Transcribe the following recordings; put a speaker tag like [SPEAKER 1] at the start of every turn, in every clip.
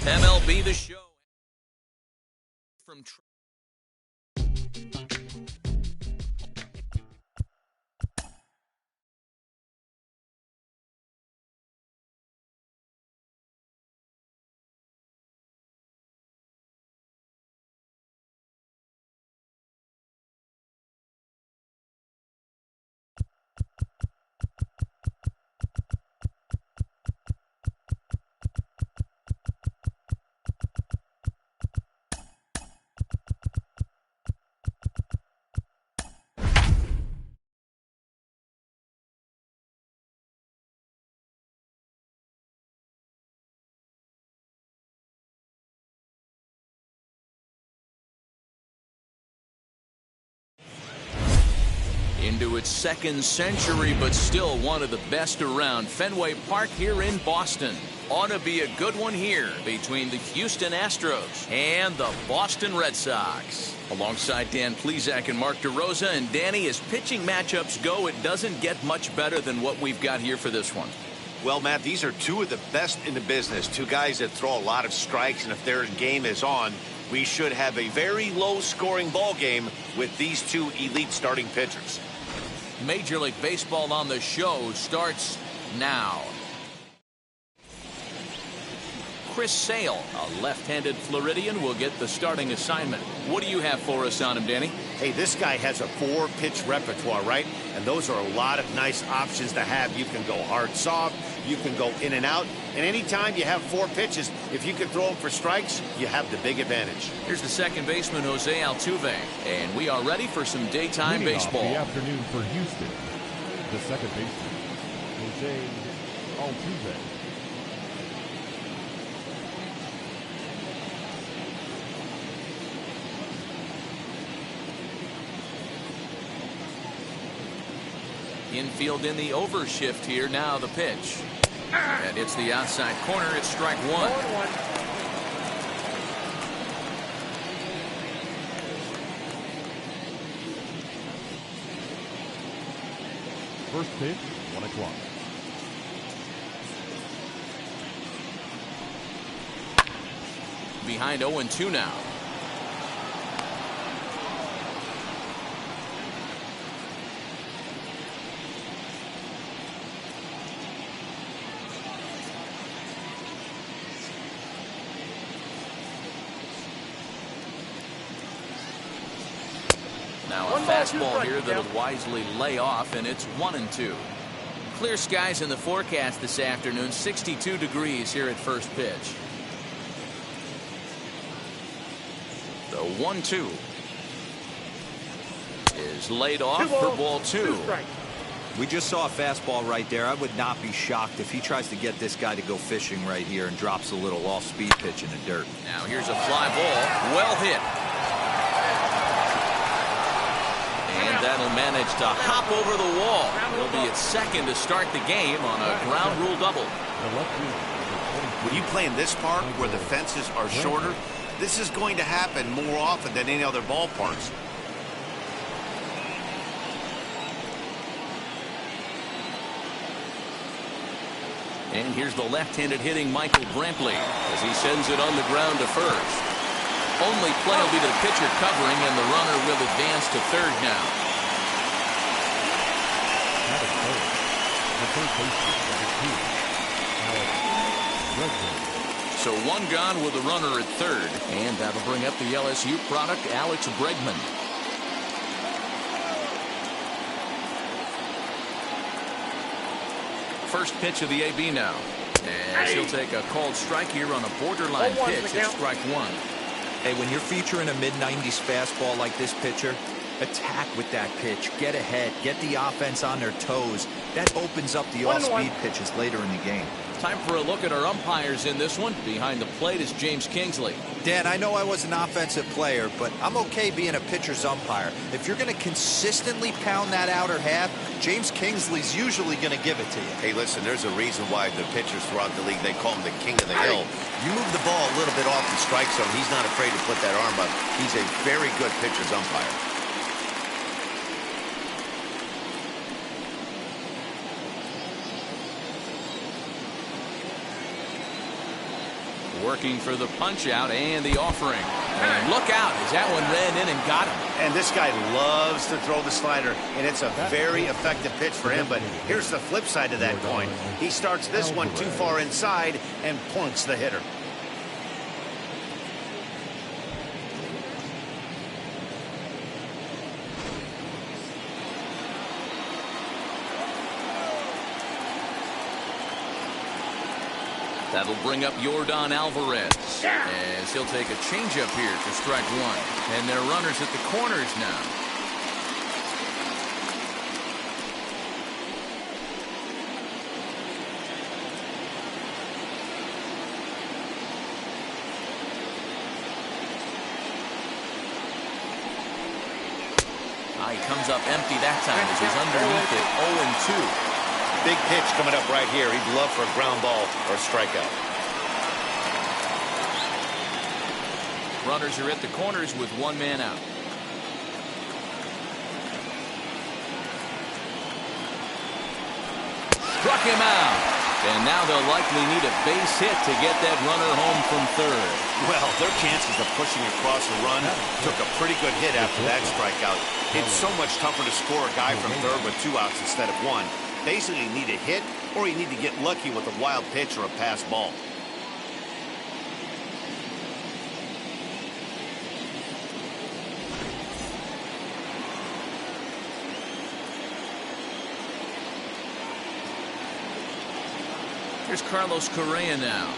[SPEAKER 1] MLB The Show from into its second century, but still one of the best around. Fenway Park here in Boston. Ought to be a good one here between the Houston Astros and the Boston Red Sox. Alongside Dan Plesac and Mark DeRosa. And Danny, as pitching matchups go, it doesn't get much better than what we've got here for this one.
[SPEAKER 2] Well, Matt, these are two of the best in the business. Two guys that throw a lot of strikes, and if their game is on, we should have a very low-scoring ball game with these two elite starting pitchers.
[SPEAKER 1] Major League Baseball on the show starts now. Chris Sale, a left-handed Floridian, will get the starting assignment. What do you have for us on him, Danny?
[SPEAKER 3] Hey, this guy has a 4-pitch repertoire, right? And those are a lot of nice options to have. You can go hard, soft. You can go in and out. And anytime you have 4 pitches, if you can throw them for strikes, you have the big advantage.
[SPEAKER 1] Here's the second baseman, Jose Altuve. And we are ready for some daytime baseball.
[SPEAKER 4] The afternoon for Houston. The second baseman, Jose Altuve.
[SPEAKER 1] Infield in the overshift here. Now the pitch. And it's the outside corner. It's strike one.
[SPEAKER 4] First pitch, 1 o'clock.
[SPEAKER 1] Behind 0-2 now. Now a fastball here that'll wisely lay off, and it's 1-2. Clear skies in the forecast this afternoon. 62 degrees here at first pitch. The 1-2 is laid off for ball 2.
[SPEAKER 5] We just saw a fastball right there. I would not be shocked if he tries to get this guy to go fishing right here and drops a little off-speed pitch in the dirt.
[SPEAKER 1] Now here's a fly ball. Well hit. And that'll manage to hop over the wall. He'll be at second to start the game on a ground rule double.
[SPEAKER 3] When you play in this park where the fences are shorter, this is going to happen more often than any other ballparks.
[SPEAKER 1] And here's the left-handed hitting Michael Brantley as he sends it on the ground to first. Only play will be to the pitcher covering, and the runner will advance to third now. So one gone with the runner at third, and that'll bring up the LSU product, Alex Bregman. First pitch of the AB now. And he'll take a called strike here on a borderline pitch at strike one.
[SPEAKER 5] Hey, when you're featuring a mid-90s fastball like this pitcher, attack with that pitch. Get ahead. Get the offense on their toes. That opens up the off-speed pitches later in the game.
[SPEAKER 1] Time for a look at our umpires in this one. Behind the plate is James Kingsley.
[SPEAKER 5] Dan, I know I was an offensive player, but I'm okay being a pitcher's umpire. If you're going to consistently pound that outer half, James Kingsley's usually going to give it to you.
[SPEAKER 3] Hey, listen, there's a reason why the pitchers throughout the league, they call him the king of the hill. You move the ball a little bit off the strike zone, he's not afraid to put that arm up. He's a very good pitcher's umpire.
[SPEAKER 1] Working for the punch out and the offering. And look out as that one ran in and got him.
[SPEAKER 3] And this guy loves to throw the slider, and it's a very effective pitch for him. But here's the flip side of that coin. He starts this one too far inside and points the hitter.
[SPEAKER 1] That'll bring up Yordan Alvarez as he'll take a changeup here for strike one. And there are runners at the corners now. He comes up empty that time as he's underneath it 0-2.
[SPEAKER 3] Big pitch coming up right here. He'd love for a ground ball or a strikeout.
[SPEAKER 1] Runners are at the corners with one man out. Struck him out. And now they'll likely need a base hit to get that runner home from third.
[SPEAKER 3] Well, their chances of pushing across a run took a pretty good hit after that strikeout. It's so much tougher to score a guy from third with 2 outs instead of 1. Basically, you need a hit, or you need to get lucky with a wild pitch or a pass ball.
[SPEAKER 1] Here's Carlos Correa now,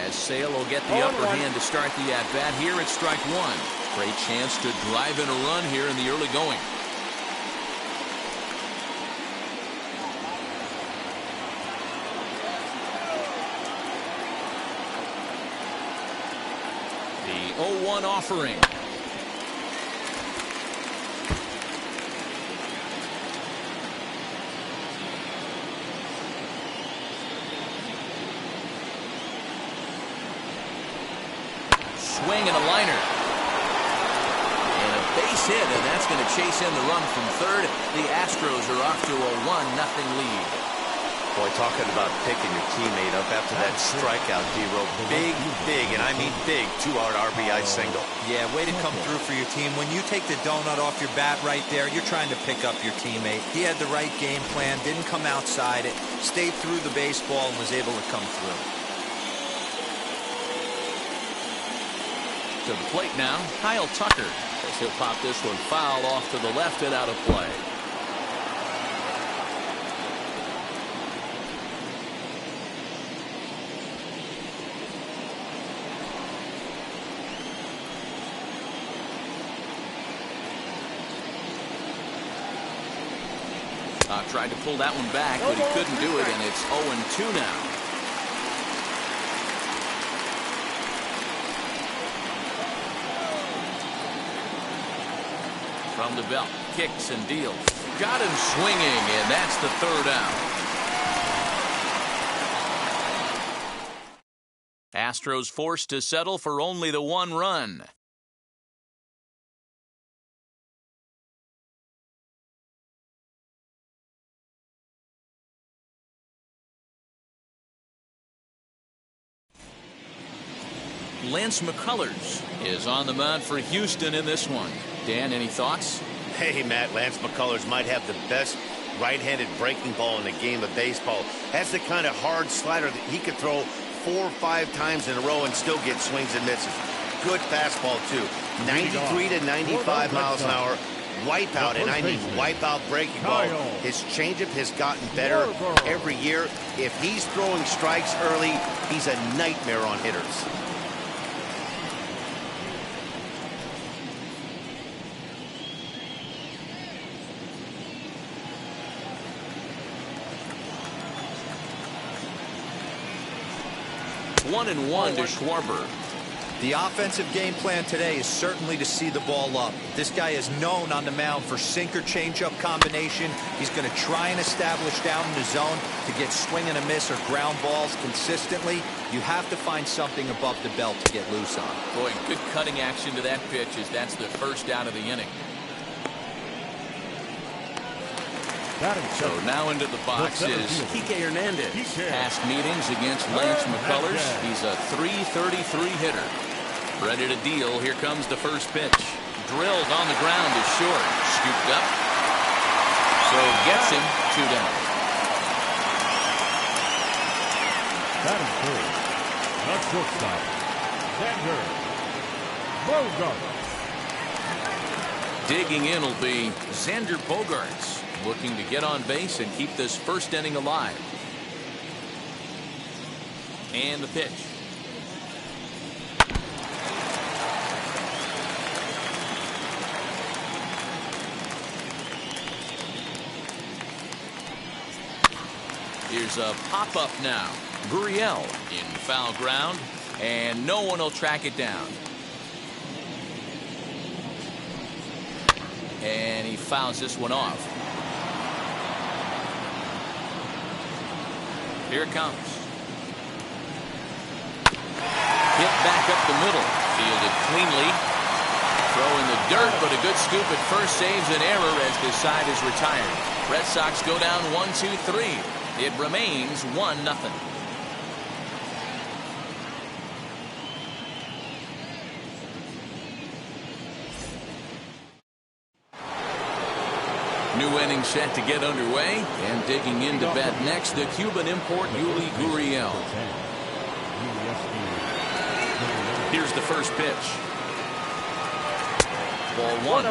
[SPEAKER 1] as Sale will get the upper hand to start the at-bat here at strike one. Great chance to drive in a run here in the early going. The 0-1 offering. Swing and a liner. And a base hit, and that's going to chase in the run from third. The Astros are off to a 1-0 lead.
[SPEAKER 3] Boy, talking about picking your teammate up after that strikeout, D-Row. Big, and I mean big, 2-out RBI single.
[SPEAKER 5] Yeah, way to come through for your team. When you take the donut off your bat right there, you're trying to pick up your teammate. He had the right game plan, didn't come outside it, stayed through the baseball, and was able to come through.
[SPEAKER 1] To the plate now, Kyle Tucker, as he'll pop this one foul off to the left and out of play. Tried to pull that one back, but he couldn't do it, and it's 0-2 now. From the belt, kicks and deals. Got him swinging, and that's the third out. Astros forced to settle for only the 1 run. Lance McCullers is on the mound for Houston in this one. Dan, any thoughts?
[SPEAKER 3] Hey, Matt, Lance McCullers might have the best right-handed breaking ball in the game of baseball. Has the kind of hard slider that he could throw 4 or 5 times in a row and still get swings and misses. Good fastball, too. 93 to 95 miles an hour. Wipeout, and I mean wipeout breaking ball. His changeup has gotten better every year. If he's throwing strikes early, he's a nightmare on hitters.
[SPEAKER 1] One and one to Schwarber.
[SPEAKER 5] The offensive game plan today is certainly to see the ball up. This guy is known on the mound for sinker changeup combination. He's going to try and establish down in the zone to get swing and a miss or ground balls consistently. You have to find something above the belt to get loose on.
[SPEAKER 1] Boy, good cutting action to that pitch as that's the first out of the inning. So now into the box is Kike Hernandez. Past meetings against Lance McCullers. He's a .333 hitter. Ready to deal. Here comes the first pitch. Drilled on the ground is short. Scooped up. So gets him 2 down.
[SPEAKER 4] Batting third, the shortstop, Xander Bogaerts.
[SPEAKER 1] Digging in will be Xander Bogaerts, looking to get on base and keep this first inning alive. And the pitch. Here's a pop-up now. Gurriel in foul ground, and no one will track it down. And he fouls this one off. Here it comes. Hit back up the middle. Fielded cleanly. Throw in the dirt, but a good scoop at first saves an error as this side is retired. Red Sox go down 1-2-3. It remains 1-0. New inning set to get underway, and digging into bat next, the Cuban import Yuli Gurriel. Here's the first pitch. Ball 1.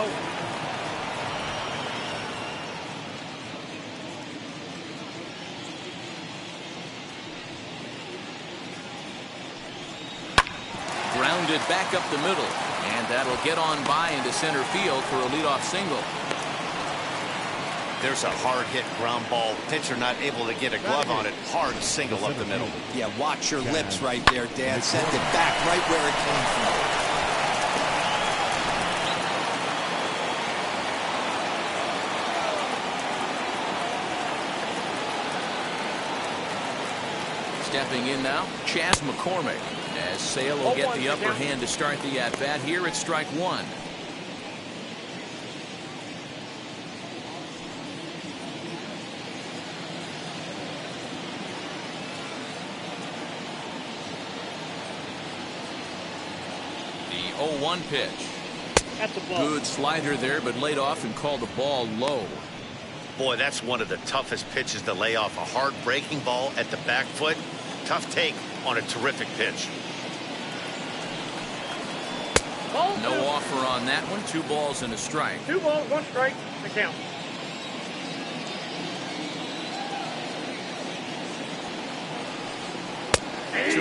[SPEAKER 1] Grounded back up the middle, and that'll get on by into center field for a leadoff single.
[SPEAKER 3] There's a hard-hit ground ball. Pitcher not able to get a glove on it. Hard single up the middle.
[SPEAKER 5] Yeah, watch your lips right there, Dan. Sent it back right where it came from.
[SPEAKER 1] Stepping in now, Chas McCormick, as Sale will get the upper hand to start the at-bat here at strike 1. The 0-1 pitch. Good slider there, but laid off and called the ball low.
[SPEAKER 3] Boy, that's one of the toughest pitches to lay off. A hard breaking ball at the back foot. Tough take on a terrific pitch.
[SPEAKER 1] No offer on that one. 2 balls and a strike.
[SPEAKER 6] 2 balls, 1 strike, the count.
[SPEAKER 1] Hey. 2-2.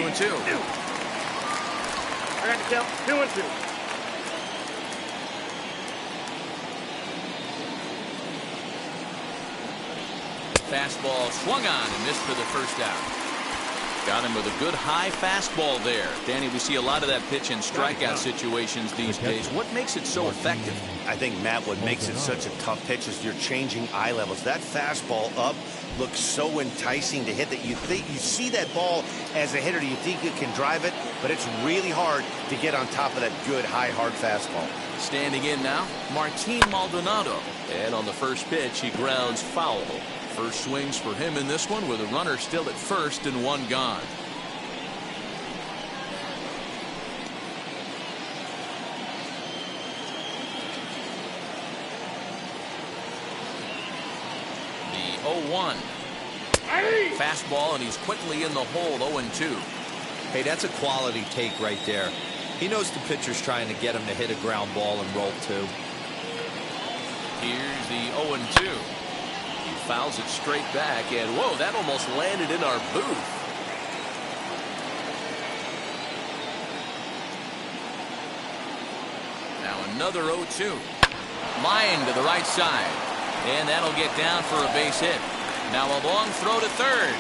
[SPEAKER 6] I got the count. 2-2.
[SPEAKER 1] Fastball swung on and missed for the first out. Got him with a good high fastball there. Danny, we see a lot of that pitch in strikeout situations these days. What makes it so effective?
[SPEAKER 3] I think, Matt, what makes it such a tough pitch is you're changing eye levels. That fastball up looks so enticing to hit that you see that ball as a hitter, you think you can drive it, but it's really hard to get on top of that good high hard fastball.
[SPEAKER 1] Standing in now, Martin Maldonado. And on the first pitch, he grounds foul. First swings for him in this one with a runner still at first and one gone. The 0-1. Fastball, and he's quickly in the hole. 0-2.
[SPEAKER 5] Hey, that's a quality take right there. He knows the pitcher's trying to get him to hit a ground ball and roll two.
[SPEAKER 1] Here's the 0-2. He fouls it straight back, and whoa, that almost landed in our booth. Now another 0-2. Line to the right side, and that'll get down for a base hit. Now a long throw to third.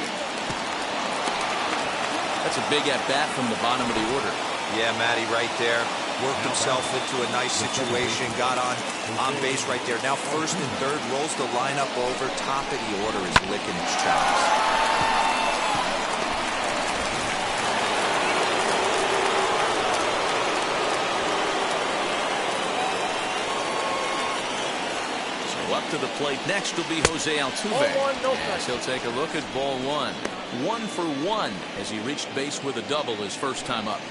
[SPEAKER 1] That's a big at bat from the bottom of the order.
[SPEAKER 5] Yeah, Matty, right there. Worked himself into a nice situation, got on base right there. Now first and third, rolls the lineup over. Top of the order is licking its chops.
[SPEAKER 1] So up to the plate next will be Jose Altuve. As he'll take a look at ball one. 1 for 1 as he reached base with a double his first time up.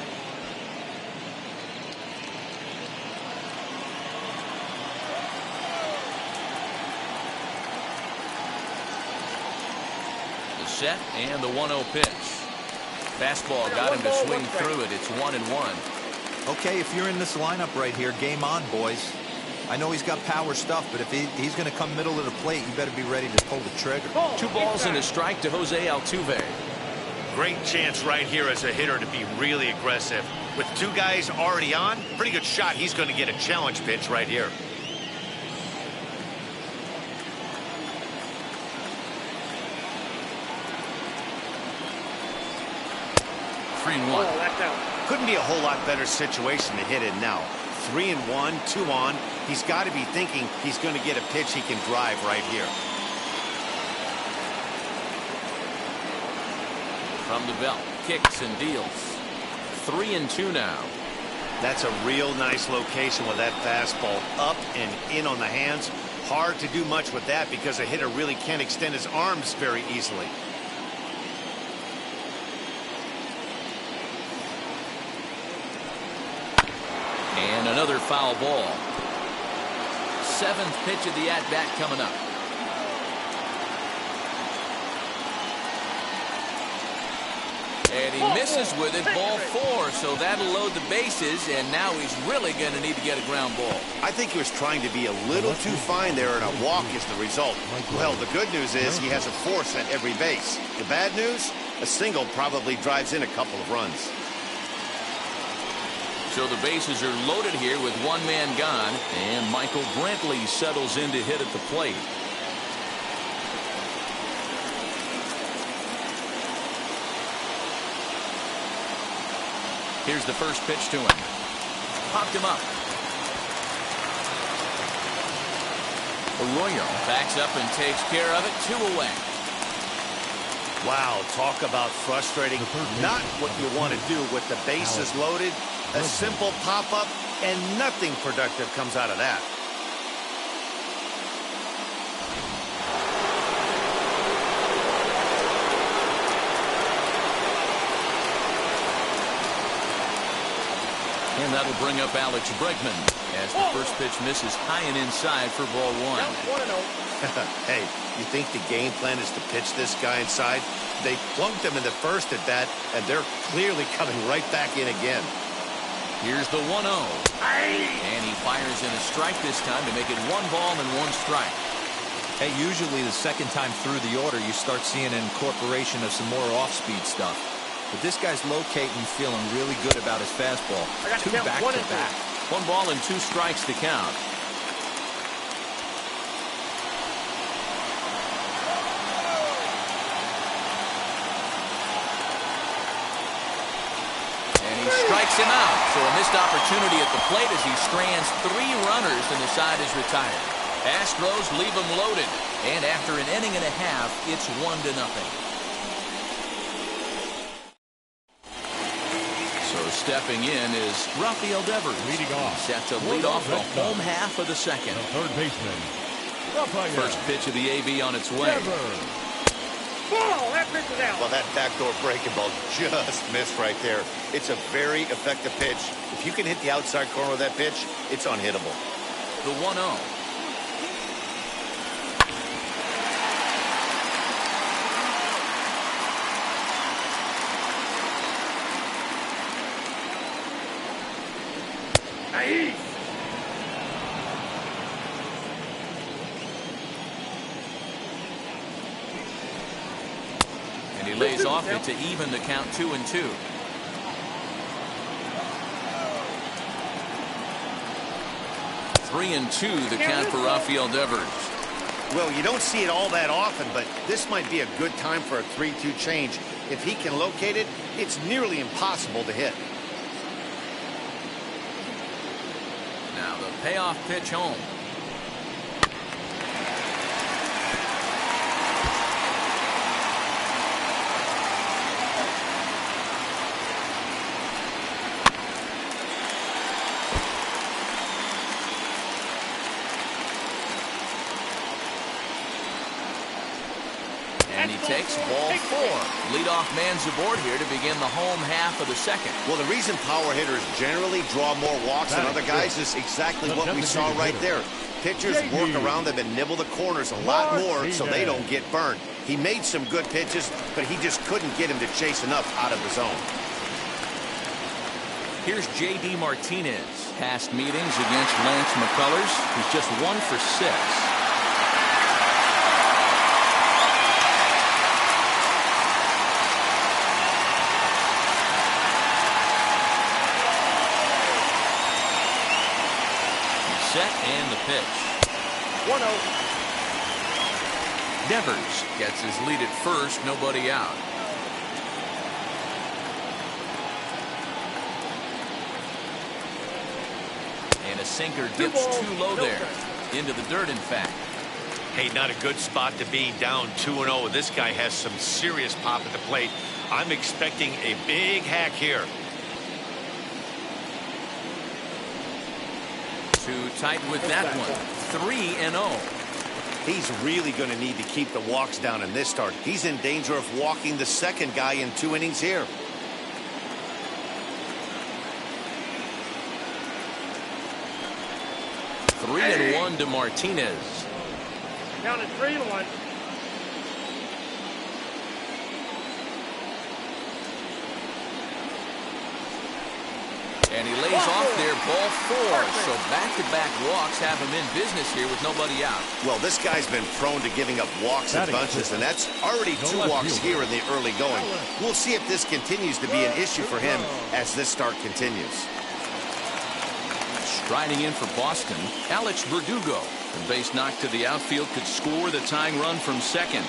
[SPEAKER 1] Set and the 1-0 pitch. Fastball got him to swing through it. It's 1-1.
[SPEAKER 5] Okay, if you're in this lineup right here, game on, boys. I know he's got power stuff, but if he's going to come middle of the plate, you better be ready to pull the trigger.
[SPEAKER 1] 2 balls and a strike to Jose Altuve.
[SPEAKER 2] Great chance right here as a hitter to be really aggressive. With 2 guys already on, pretty good shot. He's going to get a challenge pitch right here.
[SPEAKER 3] Couldn't be a whole lot better situation to hit in now. 3-1, 2 on. He's got to be thinking he's going to get a pitch he can drive right here.
[SPEAKER 1] From the belt, kicks and deals. 3-2 now.
[SPEAKER 3] That's a real nice location with that fastball up and in on the hands. Hard to do much with that because a hitter really can't extend his arms very easily.
[SPEAKER 1] And another foul ball. 7th pitch of the at-bat coming up. And he misses with it, ball 4, so that'll load the bases, and now he's really going to need to get a ground ball.
[SPEAKER 3] I think he was trying to be a little too fine there, and a walk is the result. Well, the good news is he has a force at every base. The bad news, a single probably drives in a couple of runs.
[SPEAKER 1] So the bases are loaded here with 1 man gone, and Michael Brantley settles in to hit at the plate. Here's the first pitch to him. Popped him up. Arroyo backs up and takes care of it. 2 away.
[SPEAKER 3] Wow, talk about frustrating. Not what you want to do with the bases loaded. A simple pop-up, and nothing productive comes out of that.
[SPEAKER 1] And that'll bring up Alex Bregman as the first pitch misses high and inside for ball 1.
[SPEAKER 3] Hey, you think the game plan is to pitch this guy inside? They plunked him in the first at bat, and they're clearly coming right back in again.
[SPEAKER 1] Here's the 1-0. And he fires in a strike this time to make it 1 ball and 1 strike.
[SPEAKER 5] Hey, usually the second time through the order, you start seeing an incorporation of some more off-speed stuff. But this guy's locating, feeling really good about his fastball. 2 back-to-back.
[SPEAKER 1] 1 ball and 2 strikes to count. strikes him out. So a missed opportunity at the plate as he strands 3 runners and the side is retired. Astros leave him loaded. And after an inning and a half, it's 1-0. So stepping in is Rafael Devers.
[SPEAKER 4] Leading off.
[SPEAKER 1] Set to lead off the home half of the second.
[SPEAKER 4] The third baseman, Rafael.
[SPEAKER 1] First pitch of the AB on its way.
[SPEAKER 4] Devers.
[SPEAKER 6] Ball, that pitch is out.
[SPEAKER 2] Well, that backdoor breaking ball just missed right there. It's a very effective pitch. If you can hit the outside corner of that pitch, it's unhittable.
[SPEAKER 1] The 1-0.
[SPEAKER 6] Nice.
[SPEAKER 1] And he lays off it to even the count 2-2. Three and 2 the count for Rafael Devers.
[SPEAKER 3] Well, you don't see it all that often, but this might be a good time for a 3-2 change. If he can locate it, it's nearly impossible to hit.
[SPEAKER 1] Now the payoff pitch home. And he takes ball 4. Leadoff man's aboard here to begin the home half of the second.
[SPEAKER 3] Well, the reason power hitters generally draw more walks than other guys is exactly what we saw right there. Pitchers work around them and nibble the corners a lot more so they don't get burned. He made some good pitches, but he just couldn't get him to chase enough out of the zone.
[SPEAKER 1] Here's J.D. Martinez. Past meetings against Lance McCullers. He's just 1 for 6. Set and the pitch.
[SPEAKER 6] 1-0.
[SPEAKER 1] Devers gets his lead at first, nobody out. And a sinker dips too low there. Into the dirt, in fact.
[SPEAKER 2] Hey, not a good spot to be, down 2-0. This guy has some serious pop at the plate. I'm expecting a big hack here.
[SPEAKER 1] Too tight with that one. 3-0.
[SPEAKER 3] He's really going to need to keep the walks down in this start. He's in danger of walking the second guy in 2 innings here.
[SPEAKER 1] Three and 1 to Martinez.
[SPEAKER 6] Counted 3-1.
[SPEAKER 1] And he lays off there, ball 4. So back-to-back walks have him in business here with nobody out.
[SPEAKER 3] Well, this guy's been prone to giving up walks in bunches, and that's already 2 walks here in the early going. We'll see if this continues to be an issue for him as this start continues.
[SPEAKER 1] Striding in for Boston, Alex Verdugo. The base knock to the outfield could score the tying run from second.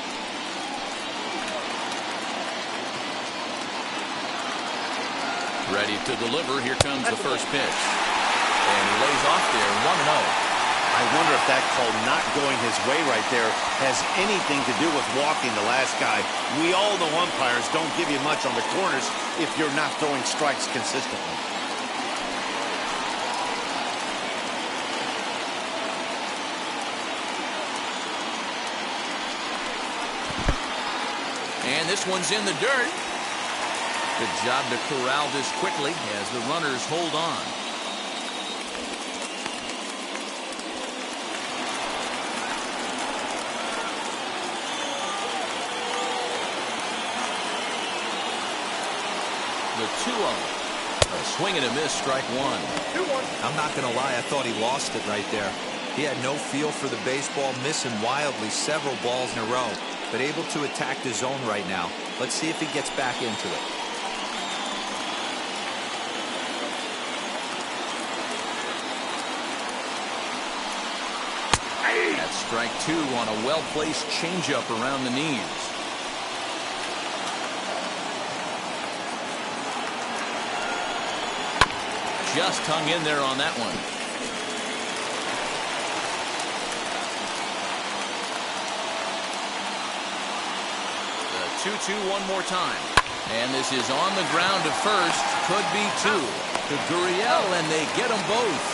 [SPEAKER 1] Ready to deliver. Here comes the first pitch. And he lays off there, 1-0.
[SPEAKER 3] I wonder if that call not going his way right there has anything to do with walking the last guy. We all know umpires don't give you much on the corners if you're not throwing strikes consistently.
[SPEAKER 1] And this one's in the dirt. Good job to corral this quickly as the runners hold on. The 2-0. A swing and a miss, strike 1.
[SPEAKER 6] 2-1.
[SPEAKER 5] I'm not going to lie, I thought he lost it right there. He had no feel for the baseball, missing wildly several balls in a row, but able to attack the zone right now. Let's see if he gets back into it.
[SPEAKER 1] That's strike 2 on a well-placed changeup around the knees. just hung in there on that one. The 2-2 one more time. And this is on the ground to first. Could be two. To Gurriel, and they get them both.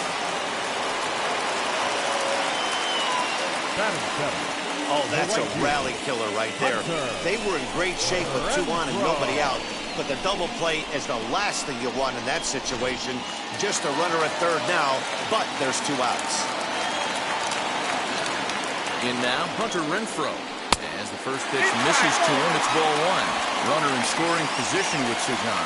[SPEAKER 3] Oh, that's a rally killer right there. They were in great shape with 2 on and nobody out. But the double play is the last thing you want in that situation. Just a runner at third now, but there's 2 outs.
[SPEAKER 1] In now, Hunter Renfroe. As the first pitch misses to him, it's ball 1. Runner in scoring position with Sugan.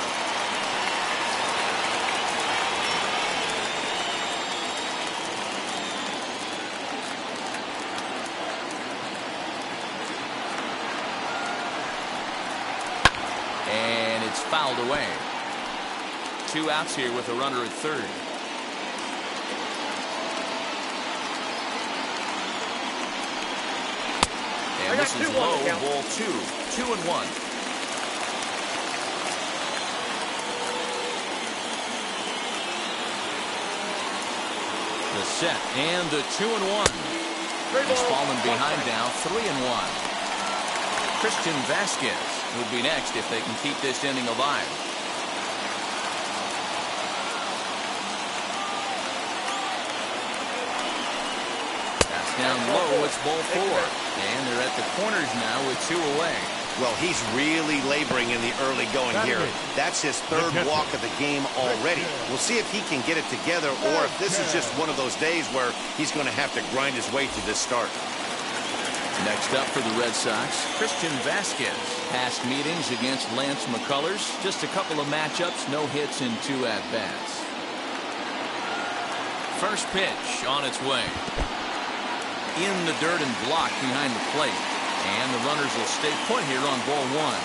[SPEAKER 1] And it's fouled away. 2 outs here with a runner at third. And this is low, ball 2. 2-1. The set and the 2-1. He's fallen behind now, 3-1. Christian Vasquez would be next if they can keep this inning alive. That's down low. It's ball 4. And they're at the corners now with 2 away.
[SPEAKER 3] Well, he's really laboring in the early going here. That's his 3rd walk of the game already. We'll see if he can get it together or if this is just one of those days where he's going to have to grind his way to this start.
[SPEAKER 1] Next up for the Red Sox, Christian Vasquez. Past meetings against Lance McCullers. Just a couple of matchups, no hits in 2 at-bats. First pitch on its way. In the dirt and blocked behind the plate. And the runners will stay put here on ball 1.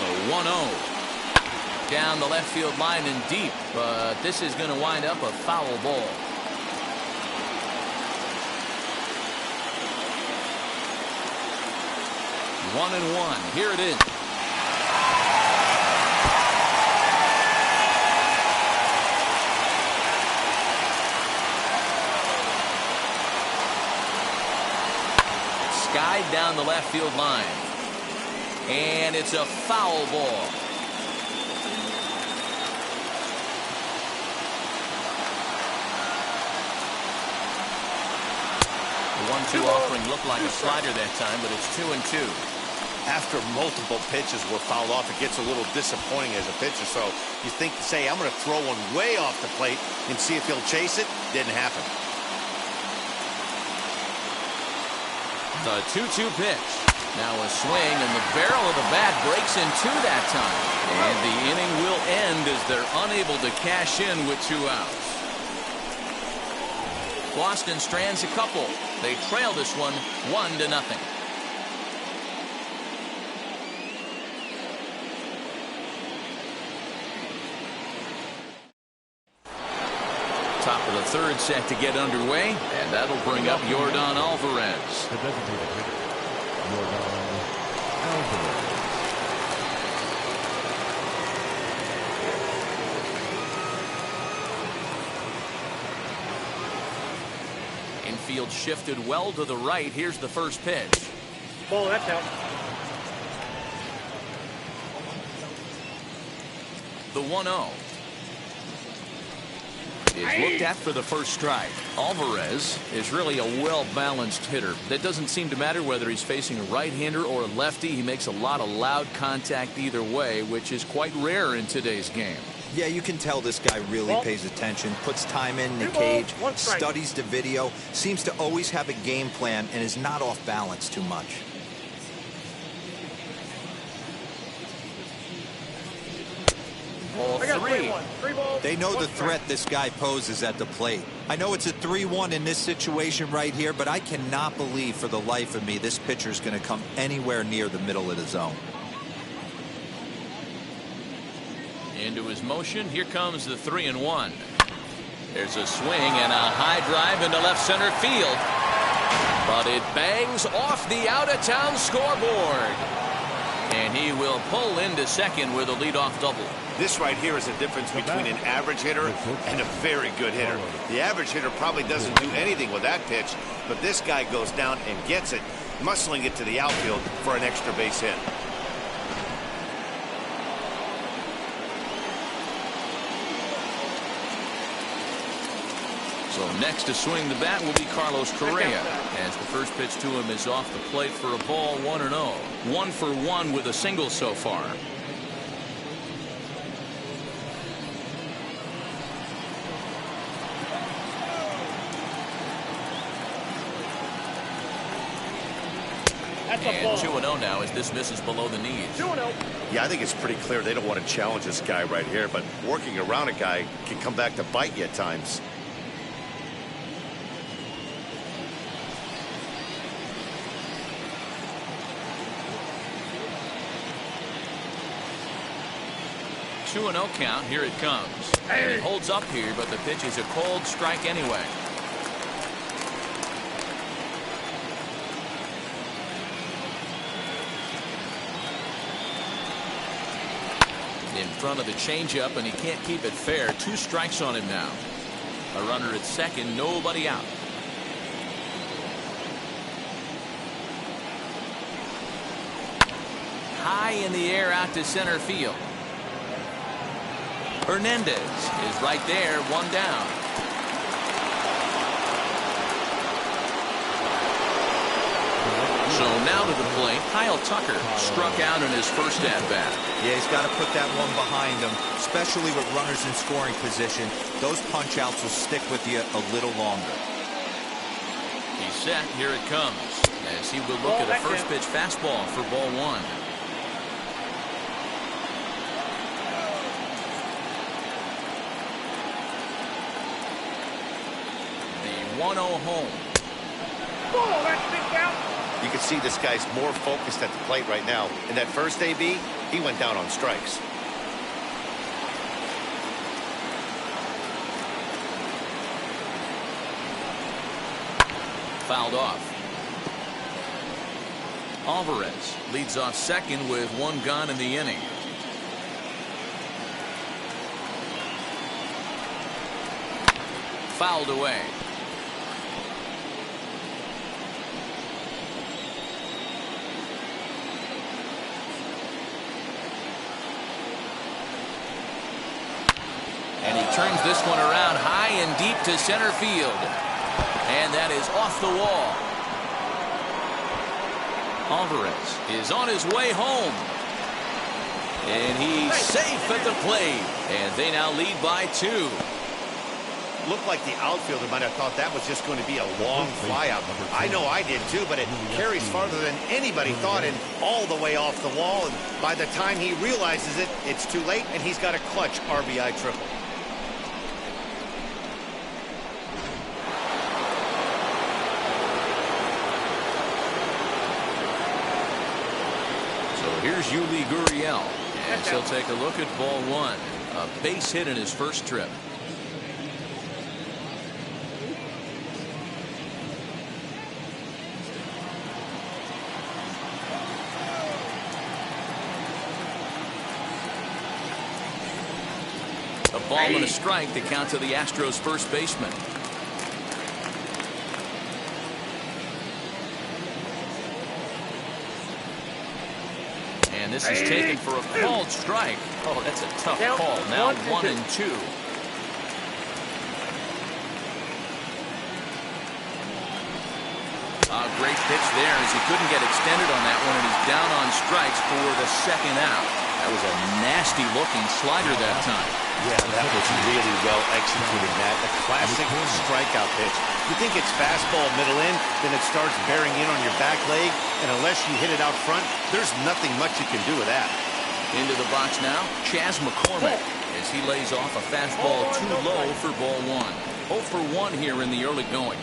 [SPEAKER 1] The 1-0. Down the left field line and deep, but this is going to wind up a foul ball. One and one. Here it is. Skied down the left field line. And it's a foul ball. The 1-2 offering looked like a slider that time, but it's 2-2.
[SPEAKER 3] After multiple pitches were fouled off, it gets a little disappointing as a pitcher. So you think to say, I'm going to throw one way off the plate and see if he'll chase it. Didn't happen.
[SPEAKER 1] The 2-2 pitch. Now a swing, and the barrel of the bat breaks in 2 that time. And the inning will end as they're unable to cash in with 2 outs. Boston strands a couple. They trail this one 1-0. Top of the 3rd set to get underway, and that'll bring up Yordan Alvarez.
[SPEAKER 4] The designated hitter, Yordan Alvarez.
[SPEAKER 1] Infield shifted well to the right. Here's the first pitch.
[SPEAKER 6] Ball, that's out.
[SPEAKER 1] The 1-0 is looked at for the first strike. Alvarez is really a well-balanced hitter. That doesn't seem to matter whether he's facing a right-hander or a lefty. He makes a lot of loud contact either way, which is quite rare in today's game.
[SPEAKER 5] Yeah, you can tell this guy really pays attention, puts time in the cage, studies the video, seems to always have a game plan, and is not off balance too much.
[SPEAKER 1] Ball 3.
[SPEAKER 5] They know the threat this guy poses at the plate. I know it's a 3-1 in this situation right here, but I cannot believe for the life of me this pitcher is going to come anywhere near the middle of the zone.
[SPEAKER 1] Into his motion. Here comes the 3-1. There's a swing and a high drive into left center field. But it bangs off the out-of-town scoreboard. And he will pull into second with a leadoff double.
[SPEAKER 2] This right here is the difference between an average hitter and a very good hitter. The average hitter probably doesn't do anything with that pitch, but this guy goes down and gets it, muscling it to the outfield for an extra base hit.
[SPEAKER 1] So next to swing the bat will be Carlos Correa, as the first pitch to him is off the plate for a ball, 1-0. 1 for 1 with a single so far. And 2-0 now as this misses below the knees.
[SPEAKER 6] 2-0.
[SPEAKER 2] Yeah, I think it's pretty clear they don't want to challenge this guy right here, but working around a guy can come back to bite you at times.
[SPEAKER 1] Two 2-0 count. Here it comes. And it holds up here, but the pitch is a cold strike anyway. In front of the changeup, and he can't keep it fair. 2 strikes on him now. A runner at second, nobody out. High in the air out to center field. Hernandez is right there, 1 down. So now to the plate, Kyle Tucker struck out in his first at-bat.
[SPEAKER 5] Yeah, he's got to put that one behind him, especially with runners in scoring position. Those punch-outs will stick with you a little longer.
[SPEAKER 1] He's set. Here it comes. As he will look at a first pitch fastball for ball 1. The 1-0 home.
[SPEAKER 6] Oh, that's big out.
[SPEAKER 2] You can see this guy's more focused at the plate right now. In that first AB, he went down on strikes.
[SPEAKER 1] Fouled off. Alvarez leads off second with 1 gone in the inning. Fouled away. And he turns this one around high and deep to center field. And that is off the wall. Alvarez is on his way home. And he's safe at the plate. And they now lead by 2.
[SPEAKER 3] Looked like the outfielder might have thought that was just going to be a long flyout. I know I did too, but it carries farther than anybody thought and all the way off the wall. And by the time he realizes it, it's too late, and he's got a clutch RBI triple.
[SPEAKER 1] Here's Yuli Gurriel, and he'll take a look at ball 1. A base hit in his first trip. A ball and a strike to count to the Astros first baseman. And this is taken for a called strike. Oh, that's a tough call. Now 1 and 2. A great pitch there as he couldn't get extended on that one, and he's down on strikes for the second out. That was a nasty looking slider that time.
[SPEAKER 2] Yeah, that was really well executed, Matt. A classic strikeout pitch. You think it's fastball middle in, then it starts bearing in on your back leg, and unless you hit it out front, there's nothing much you can do with that.
[SPEAKER 1] Into the box now, Chas McCormick, as he lays off a fastball too low for ball 1. 0 for 1 here in the early going.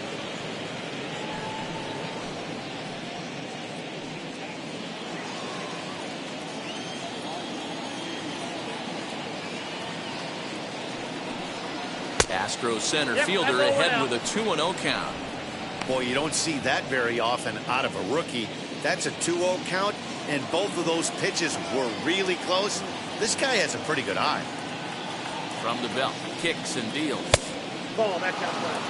[SPEAKER 1] Astros center fielder ahead with a 2-0 count.
[SPEAKER 3] Boy, you don't see that very often out of a rookie. That's a 2-0 count, and both of those pitches were really close. This guy has a pretty good eye.
[SPEAKER 1] From the belt, kicks and deals.
[SPEAKER 6] Ball, that's outside.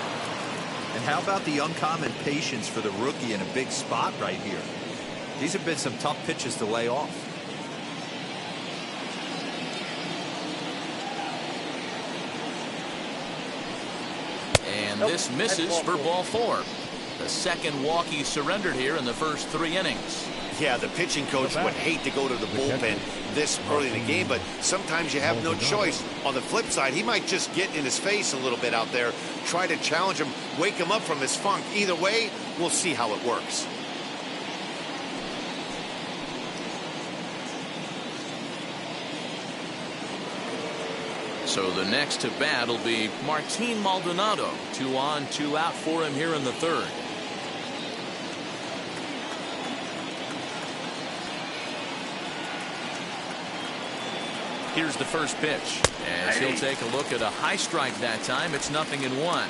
[SPEAKER 5] And how about the uncommon patience for the rookie in a big spot right here? These have been some tough pitches to lay off.
[SPEAKER 1] And this misses for ball 4. The second walk he surrendered here in the first 3 innings.
[SPEAKER 3] Yeah, the pitching coach would hate to go to the bullpen this early in the game, but sometimes you have no choice. On the flip side, he might just get in his face a little bit out there, try to challenge him, wake him up from his funk. Either way, we'll see how it works.
[SPEAKER 1] So the next to bat will be Martin Maldonado. 2 on, 2 out for him here in the 3rd. Here's the first pitch, as he'll take a look at a high strike that time. It's 0-1.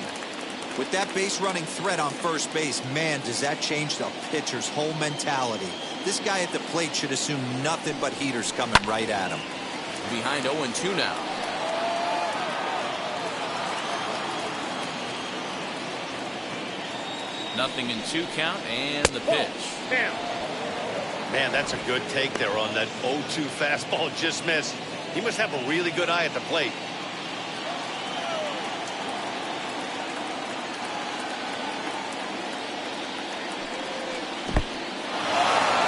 [SPEAKER 5] With that base running threat on first base, man, does that change the pitcher's whole mentality. This guy at the plate should assume nothing but heaters coming right at him.
[SPEAKER 1] Behind 0-2 now. Nothing in 2 count, and the pitch.
[SPEAKER 3] Man, that's a good take there on that 0-2 fastball. Just missed. He must have a really good eye at the plate.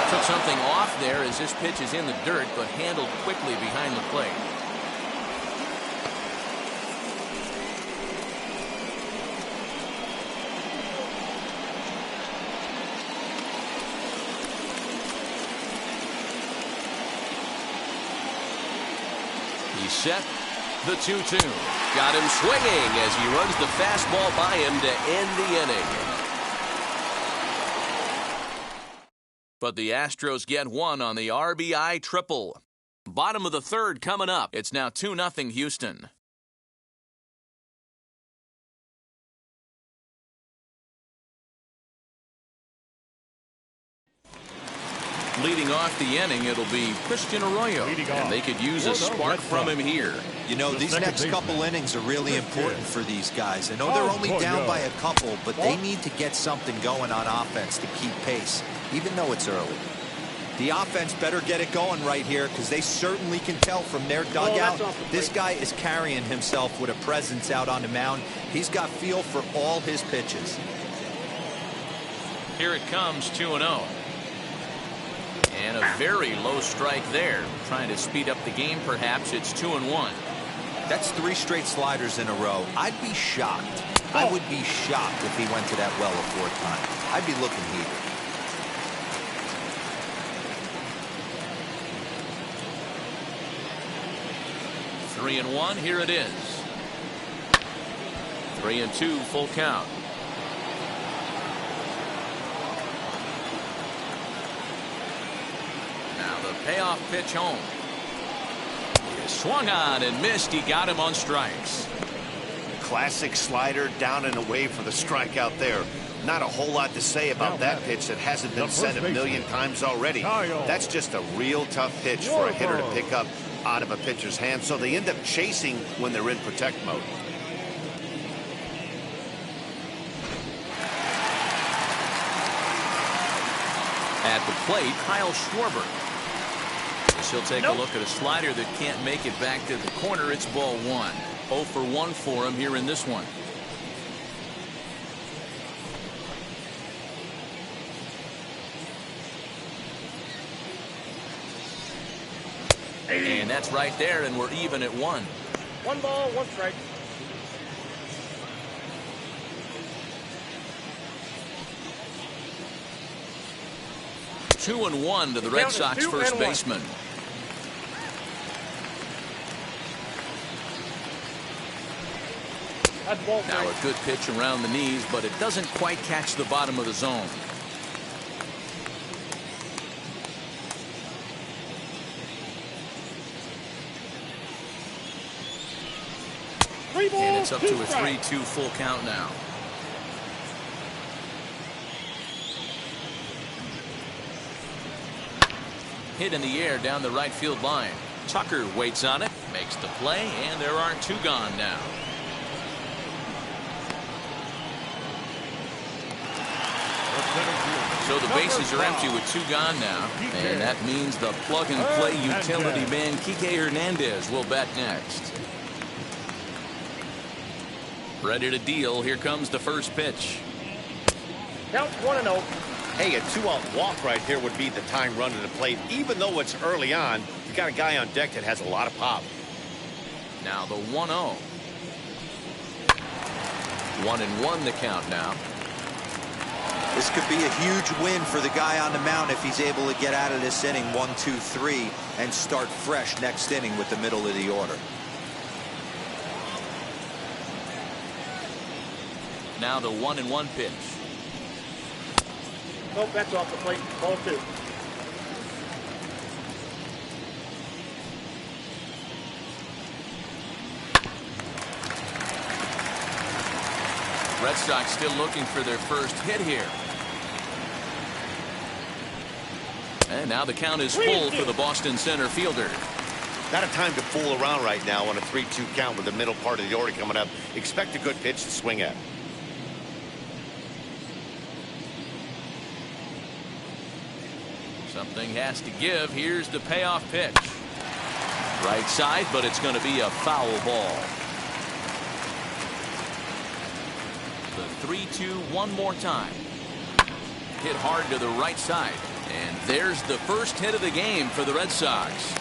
[SPEAKER 1] Took something off there as this pitch is in the dirt, but handled quickly behind the plate. He's set. The 2-2. Got him swinging as he runs the fastball by him to end the inning. But the Astros get one on the RBI triple. Bottom of the 3rd coming up. It's now 2-0 Houston. Leading off the inning, it'll be Christian Arroyo, and they could use a spark from him here.
[SPEAKER 5] You know, these next couple innings are really important for these guys. I know they're only down by a couple, but they need to get something going on offense to keep pace, even though it's early. The offense better get it going right here, because they certainly can tell from their dugout this guy is carrying himself with a presence out on the mound. He's got feel for all his pitches.
[SPEAKER 1] Here it comes, 2-0. And a very low strike there. Trying to speed up the game, perhaps. It's 2-1.
[SPEAKER 5] That's 3 straight sliders in a row. I'd be shocked. I would be shocked if he went to that well a 4th time. I'd be looking heated.
[SPEAKER 1] Three and 1. Here it is. 3-2. Full count. Payoff pitch home. He swung on and missed. He got him on strikes.
[SPEAKER 3] Classic slider down and away for the strikeout there. Not a whole lot to say about that pitch that hasn't been said a million times already. That's just a real tough pitch for a hitter to pick up out of a pitcher's hand, so they end up chasing when they're in protect mode.
[SPEAKER 1] At the plate, Kyle Schwarber. He'll take a look at a slider that can't make it back to the corner. It's ball 1. 0 for 1 for him here in this one. And that's right there, and we're even at 1.
[SPEAKER 6] 1 ball, 1 strike.
[SPEAKER 1] Two and 1 to the Red Sox first baseman. Now a good pitch around the knees, but it doesn't quite catch the bottom of the zone. And it's up to a 3-2 full count now. Hit in the air down the right field line. Tucker waits on it, makes the play, and there are 2 gone now. So the bases are empty with 2 gone now, and that means the plug-and-play utility man Kike Hernandez will bat next. Ready to deal. Here comes the first pitch.
[SPEAKER 6] Count 1-0.
[SPEAKER 3] Hey, a 2-out walk right here would be the time run to the plate. Even though it's early on, you got a guy on deck that has a lot of pop.
[SPEAKER 1] Now the 1-0. 1-1 the count now.
[SPEAKER 5] This could be a huge win for the guy on the mound if he's able to get out of this inning 1, 2, 3 and start fresh next inning with the middle of the order.
[SPEAKER 1] Now the 1-1 pitch.
[SPEAKER 6] Nope, that's off the plate. Ball 2.
[SPEAKER 1] Red Sox still looking for their first hit here. And now the count is full for the Boston center fielder.
[SPEAKER 3] Not a time to fool around right now on a 3-2 count with the middle part of the order coming up. Expect a good pitch to swing at.
[SPEAKER 1] Something has to give. Here's the payoff pitch. Right side, but it's going to be a foul ball. The 3-2 one more time. Hit hard to the right side. And there's the first hit of the game for the Red Sox.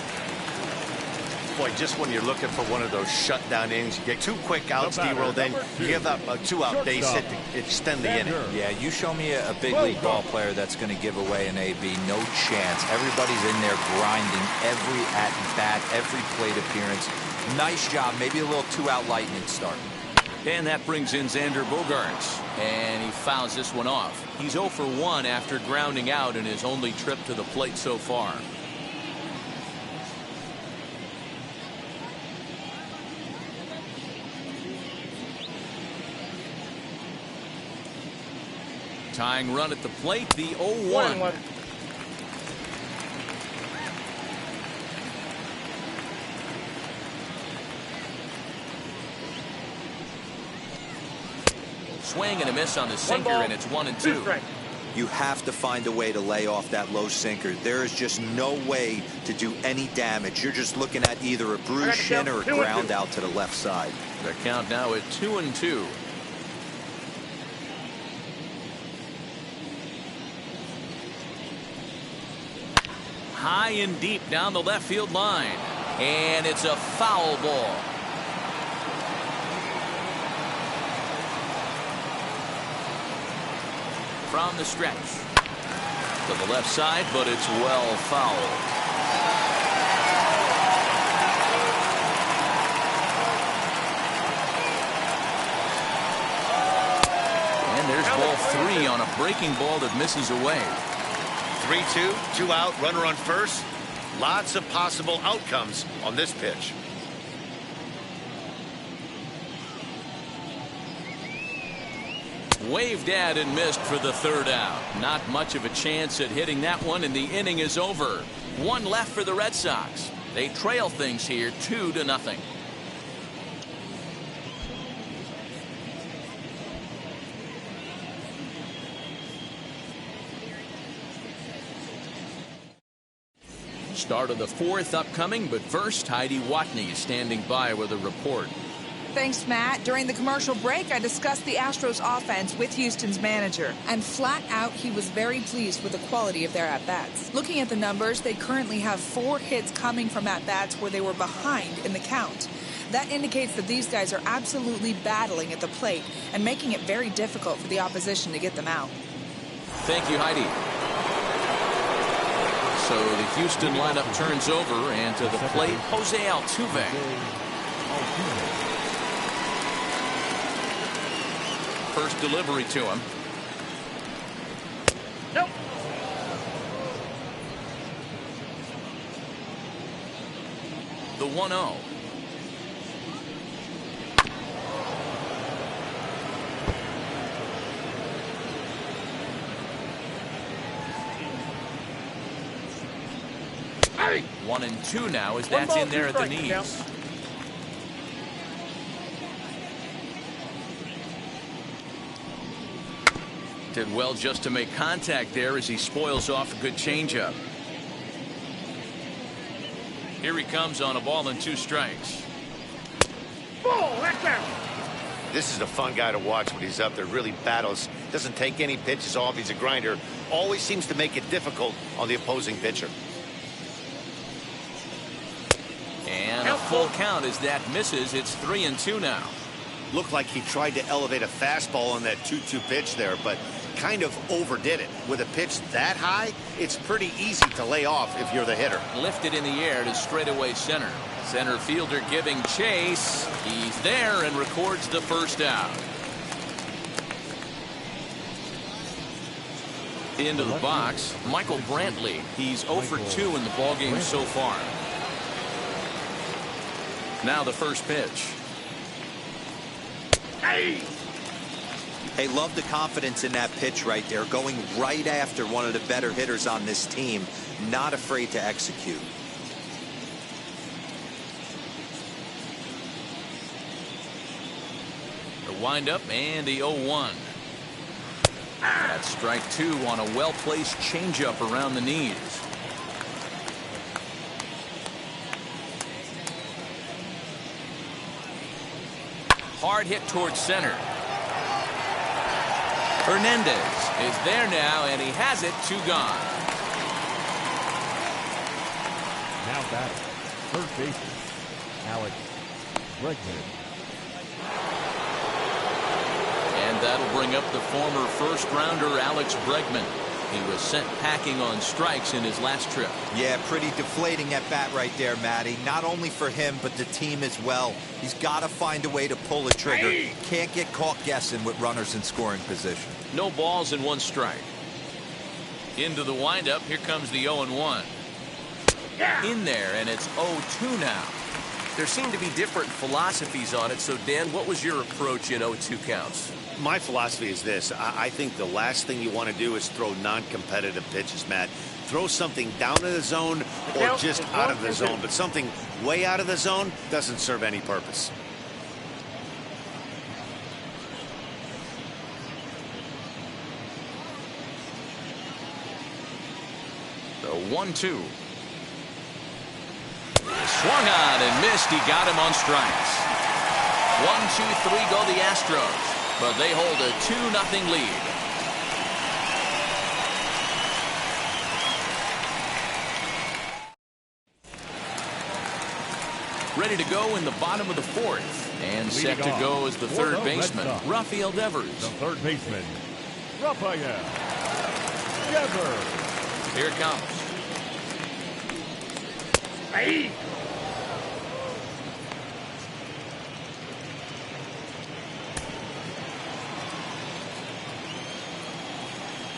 [SPEAKER 3] Boy, just when you're looking for one of those shutdown innings, you get 2 quick outs, D-roll, then you give up a 2-out base hit to extend the inning.
[SPEAKER 5] Yeah, you show me a big league ball player that's going to give away an AB. No chance. Everybody's in there grinding every at-bat, every plate appearance. Nice job. Maybe a little 2-out lightning start.
[SPEAKER 1] And that brings in Xander Bogaerts. And he fouls this one off. He's 0 for 1 after grounding out in his only trip to the plate so far. Tying run at the plate, the 0-1.
[SPEAKER 6] 1-1.
[SPEAKER 1] Swing and a miss on the sinker, and it's 1-2.
[SPEAKER 5] You have to find a way to lay off that low sinker. There is just no way to do any damage. You're just looking at either a bruised shin or a ground out to the left side.
[SPEAKER 1] The count now at 2-2. High and deep down the left field line. And it's a foul ball. From the stretch. To the left side, but it's well fouled. And there's ball 3 on a breaking ball that misses away.
[SPEAKER 3] 3-2, 2-out, runner on first. Lots of possible outcomes on this pitch.
[SPEAKER 1] Waved at and missed for the 3rd out. Not much of a chance at hitting that one, and the inning is over. 1 left for the Red Sox. They trail things here 2-0. Start of the 4th upcoming, but first, Heidi Watney is standing by with a report.
[SPEAKER 7] Thanks, Matt. During the commercial break, I discussed the Astros offense with Houston's manager, and flat out, he was very pleased with the quality of their at-bats. Looking at the numbers, they currently have 4 hits coming from at-bats where they were behind in the count. That indicates that these guys are absolutely battling at the plate and making it very difficult for the opposition to get them out.
[SPEAKER 1] Thank you, Heidi. So the Houston lineup turns over, and to the plate, Jose Altuve. First delivery to him.
[SPEAKER 6] Nope.
[SPEAKER 1] The 1-0.
[SPEAKER 6] Hey!
[SPEAKER 1] 1-2 now as
[SPEAKER 6] One
[SPEAKER 1] that's
[SPEAKER 6] ball,
[SPEAKER 1] in there
[SPEAKER 6] two
[SPEAKER 1] at the
[SPEAKER 6] strikes,
[SPEAKER 1] knees.
[SPEAKER 6] now.
[SPEAKER 1] Did well just to make contact there as he spoils off a good changeup. Here he comes on a ball and 2 strikes.
[SPEAKER 6] Ball, that's out.
[SPEAKER 2] This is a fun guy to watch when he's up there. Really battles. Doesn't take any pitches off. He's a grinder. Always seems to make it difficult on the opposing pitcher.
[SPEAKER 1] And a full count as that misses. It's 3-2 now.
[SPEAKER 3] Looked like he tried to elevate a fastball on that 2-2 pitch there, but kind of overdid it. With a pitch that high, it's pretty easy to lay off if you're the hitter.
[SPEAKER 1] Lifted in the air to straightaway center. Center fielder giving chase. He's there and records the first out. Into the box, Michael Brantley. He's 0 for 2 in the ballgame so far. Now the first pitch.
[SPEAKER 5] Hey, love the confidence in that pitch right there. Going right after one of the better hitters on this team. Not afraid to execute.
[SPEAKER 1] The windup and the 0-1. That's strike 2 on a well-placed changeup around the knees. Hard hit towards center. Hernandez is there now, and he has it. 2 gone.
[SPEAKER 4] Now batting, third baseman, Alex Bregman.
[SPEAKER 1] And that'll bring up the former first-rounder Alex Bregman. He was sent packing on strikes in his last trip.
[SPEAKER 5] Yeah, pretty deflating at bat right there, Matty. Not only for him, but the team as well. He's got to find a way to pull the trigger. Can't get caught guessing with runners in scoring position.
[SPEAKER 1] No balls and 1 strike. Into the windup. Here comes the 0-1. In there, and it's 0-2 now.
[SPEAKER 8] There seem to be different philosophies on it. So, Dan, what was your approach in 0-2 counts?
[SPEAKER 3] My philosophy is this. I think the last thing you want to do is throw non-competitive pitches, Matt. Throw something down in the zone or just out of the zone. But something way out of the zone doesn't serve any purpose.
[SPEAKER 1] The 1-2. Swung on and missed. He got him on strikes. 1-2-3 go the Astros. But they hold a 2-0 lead. Ready to go in the bottom of the 4th. And set to go is the third baseman, Rafael Devers.
[SPEAKER 4] The third baseman, Rafael Devers.
[SPEAKER 1] Here it comes.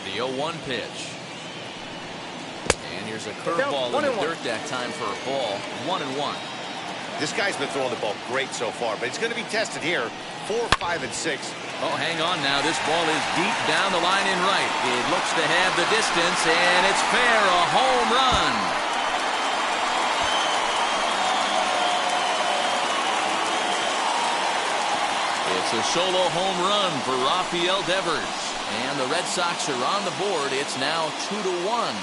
[SPEAKER 1] The 0-1 pitch. And here's a curveball in the dirt that time for a ball. 1-1.
[SPEAKER 2] This guy's been throwing the ball great so far, but it's going to be tested here. 4, 5, and 6.
[SPEAKER 1] Oh, hang on now. This ball is deep down the line in right. It looks to have the distance, and it's fair. A home run. It's a solo home run for Rafael Devers. And the Red Sox are on the board. It's now 2-1.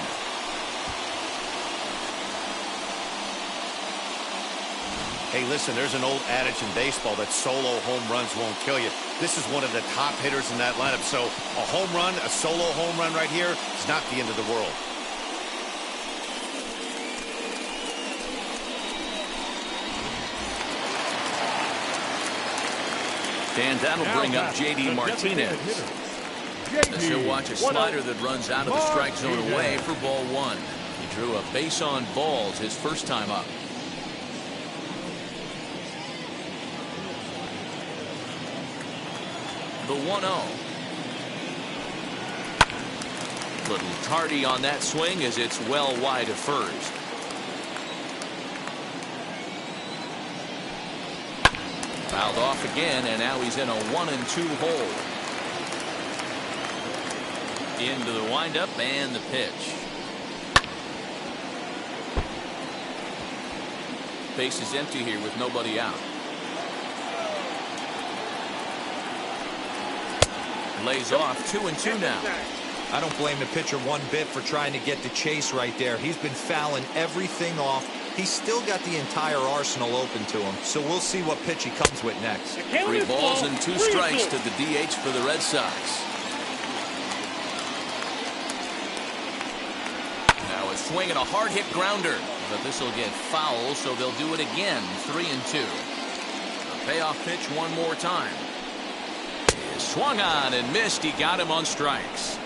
[SPEAKER 3] Hey, listen, there's an old adage in baseball that solo home runs won't kill you. This is one of the top hitters in that lineup. So a home run, a solo home run right here is not the end of the world.
[SPEAKER 1] And that'll bring up J.D. Martinez. As he'll watch a slider that runs out of the strike zone away for ball 1. He drew a base on balls his first time up. The 1-0. Little tardy on that swing as it's well wide of first. Fouled off again, and now he's in a 1-2 hole. Into the windup and the pitch. Base is empty here with nobody out. Lays off 2-2 now.
[SPEAKER 5] I don't blame the pitcher one bit for trying to get the chase right there. He's been fouling everything off. He's still got the entire arsenal open to him, so we'll see what pitch he comes with next.
[SPEAKER 1] 3 balls and 2 strikes to the DH for the Red Sox. Now a swing and a hard hit grounder, but this will get foul, so they'll do it again. 3-2. A payoff pitch one more time. Swung on and missed. He got him on strikes.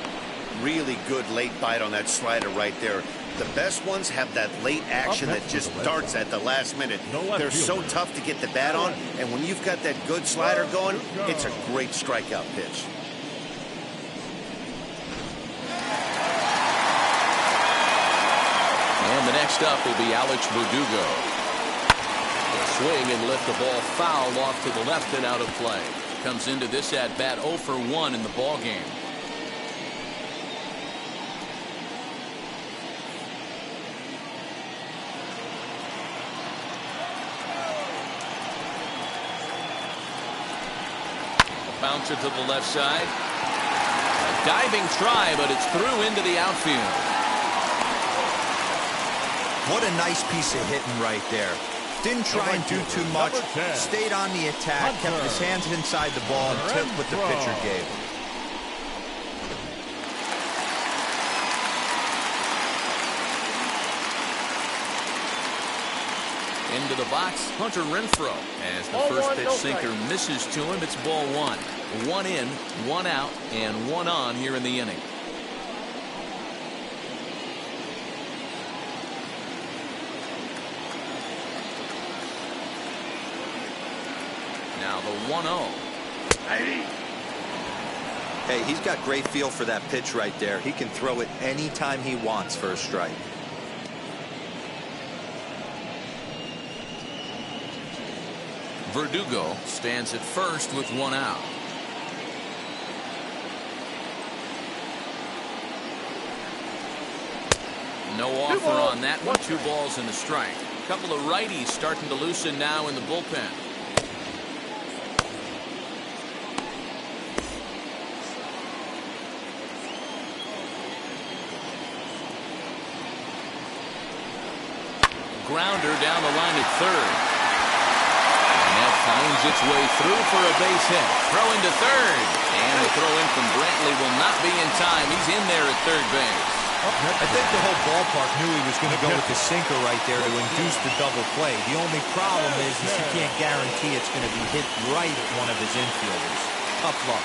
[SPEAKER 3] Really good late bite on that slider right there. The best ones have that late action that just darts at the last minute. They're so tough to get the bat on, and when you've got that good slider going, it's a great strikeout pitch.
[SPEAKER 1] And the next up will be Alex Verdugo. He'll swing and lift the ball foul off to the left and out of play. Comes into this at bat 0 for 1 in the ball game. Bouncer to the left side. A diving try, but it's through into the outfield.
[SPEAKER 5] What a nice piece of hitting right there. Didn't try and do too much. Stayed on the attack, kept his hands inside the ball, and took what the pitcher gave him.
[SPEAKER 1] Into the box, Hunter Renfroe. As the first pitch sinker misses to him, it's ball 1. 1 in, 1 out, and 1 on here in the inning. Now the 1-0.
[SPEAKER 5] Hey, he's got great feel for that pitch right there. He can throw it anytime he wants for a strike.
[SPEAKER 1] Verdugo stands at first with 1 out. No offer on that one. 2 balls and a strike. A couple of righties starting to loosen now in the bullpen. Grounder down the line at third. Finds its way through for a base hit. Throw into third. And the throw in from Brantley will not be in time. He's in there at third base.
[SPEAKER 5] I think the whole ballpark knew he was going to go with the sinker right there to induce the double play. The only problem is he can't guarantee it's going to be hit right at one of his infielders. Tough luck.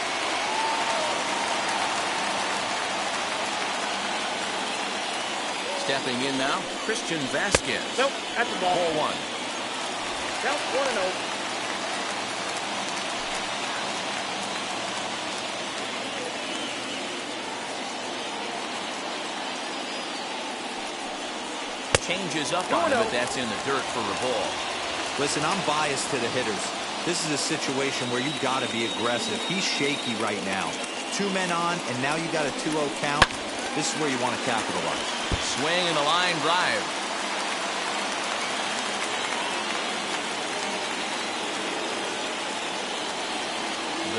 [SPEAKER 1] Stepping in now, Christian Vasquez.
[SPEAKER 6] Nope, that's the ball.
[SPEAKER 1] Ball 1.
[SPEAKER 6] Count 1-0.
[SPEAKER 1] Changes up on him, but that's in the dirt for a ball.
[SPEAKER 5] Listen, I'm biased to the hitters. This is a situation where you got to be aggressive. He's shaky right now. 2 men on, and now you got a 2-0 count. This is where you want to capitalize.
[SPEAKER 1] Swing and a line drive.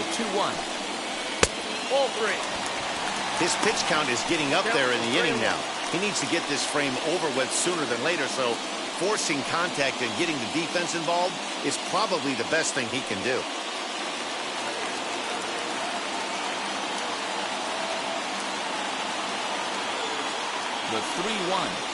[SPEAKER 1] The 2-1.
[SPEAKER 6] Ball 3.
[SPEAKER 3] His pitch count is getting up there in the inning now. He needs to get this frame over with sooner than later, so forcing contact and getting the defense involved is probably the best thing he can do.
[SPEAKER 1] The 3-1.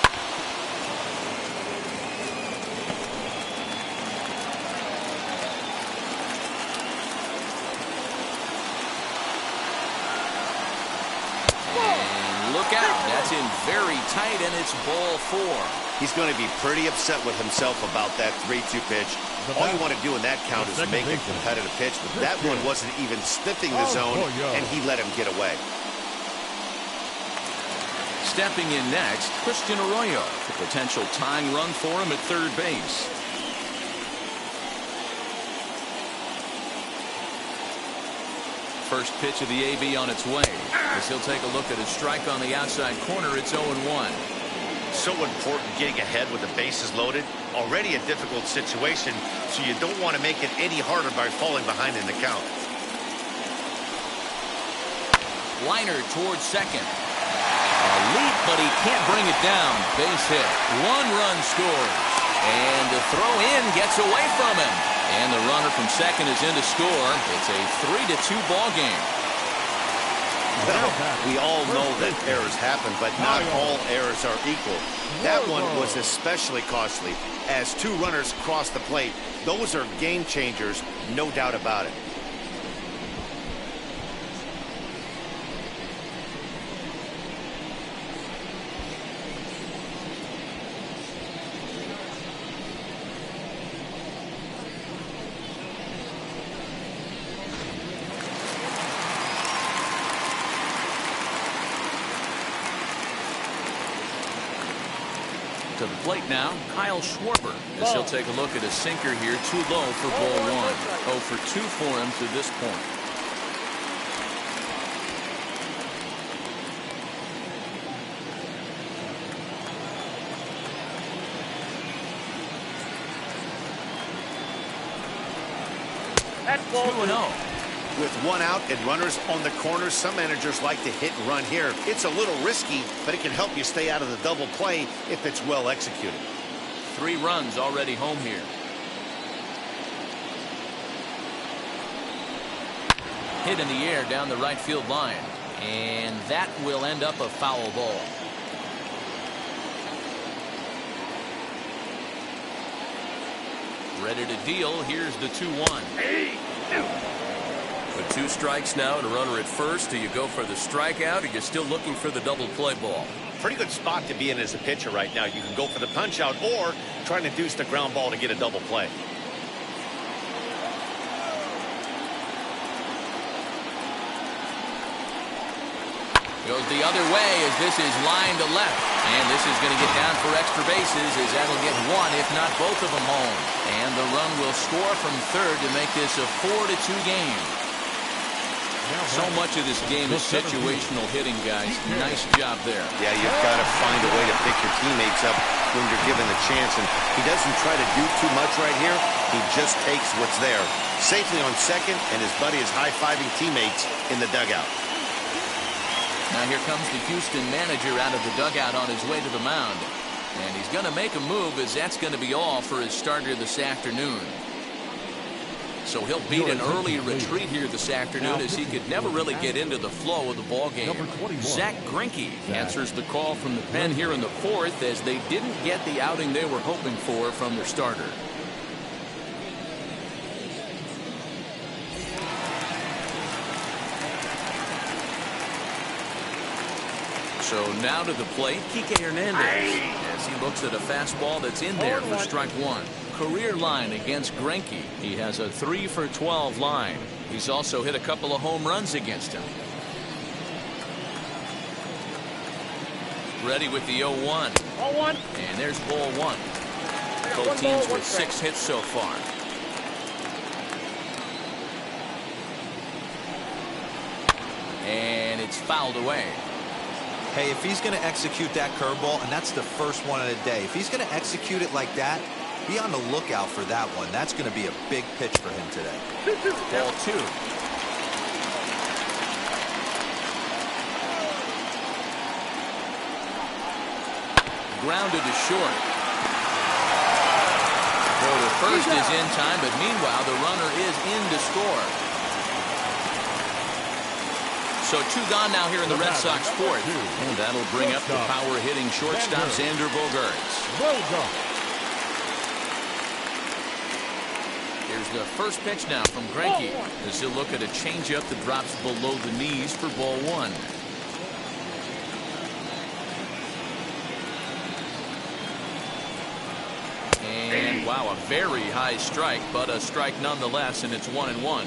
[SPEAKER 1] Look out. That's in very tight, and it's ball 4.
[SPEAKER 3] He's going to be pretty upset with himself about that 3-2 pitch. All you want to do in that count is make a competitive pitch, but that one wasn't even sniffing the zone, and he let him get away.
[SPEAKER 1] Stepping in next, Christian Arroyo. A potential tying run for him at third base. First pitch of the AB on its way, as he'll take a look at his strike on the outside corner. It's 0-1.
[SPEAKER 2] So important getting ahead with the bases loaded. Already a difficult situation, so you don't want to make it any harder by falling behind in the count.
[SPEAKER 1] Liner towards second. A leap, but he can't bring it down. Base hit. 1 run scores. And the throw in gets away from him. And the runner from second is in to score. It's a 3-2 ball game.
[SPEAKER 3] Well, we all know that errors happen, but not all errors are equal. That one was especially costly. As 2 runners cross the plate, those are game changers, no doubt about it.
[SPEAKER 1] To the plate now, Kyle Schwarber, as he'll take a look at a sinker here, too low for ball 1. 0 for 2 for him to this point.
[SPEAKER 6] That's ball
[SPEAKER 1] 2-0.
[SPEAKER 3] With 1 out and runners on the corners, some managers like to hit and run here. It's a little risky, but it can help you stay out of the double play if it's well executed.
[SPEAKER 1] 3 runs already home here. Hit in the air down the right field line. And that will end up a foul ball. Ready to deal. Here's the 2-1.
[SPEAKER 8] With 2 strikes now and a runner at first, do you go for the strikeout, or you're still looking for the double play ball?
[SPEAKER 2] Pretty good spot to be in as a pitcher right now. You can go for the punch out or try to deuce the ground ball to get a double play.
[SPEAKER 1] Goes the other way as this is line to left. And this is going to get down for extra bases as that'll get 1, if not both of them home. And the run will score from third to make this a 4-2 game. So much of this game is situational hitting, guys. Nice job there.
[SPEAKER 3] Yeah, you've got to find a way to pick your teammates up when you're given the chance. And he doesn't try to do too much right here. He just takes what's there. Safely on second, and his buddy is high-fiving teammates in the dugout.
[SPEAKER 1] Now here comes the Houston manager out of the dugout on his way to the mound. And he's going to make a move, as that's going to be all for his starter this afternoon. So he'll beat an early retreat here this afternoon, as he could never really get into the flow of the ball game. Zach Greinke answers the call from the pen here in the 4th, as they didn't get the outing they were hoping for from their starter. So now to the plate, Kike Hernandez, as he looks at a fastball that's in there for strike 1. Career line against Greinke. He has a 3 for 12 line. He's also hit a couple of home runs against him. Ready with the 0-1.
[SPEAKER 6] Ball 1.
[SPEAKER 1] And there's ball 1. Both teams with 6 hits so far. And it's fouled away.
[SPEAKER 5] Hey, if he's going to execute that curveball, and that's the first one of the day, if he's going to execute it like that, be on the lookout for that one. That's going to be a big pitch for him today.
[SPEAKER 1] Ball 2. Grounded to short. Throw to first is in time, but meanwhile the runner is in to score. So 2 gone now here in the Red Sox 4th. And that'll bring up the power-hitting shortstop, Xander Bogaerts. Here's the first pitch now from Greinke, as he'll look at a changeup that drops below the knees for ball 1. And wow, a very high strike, but a strike nonetheless, and it's 1-1.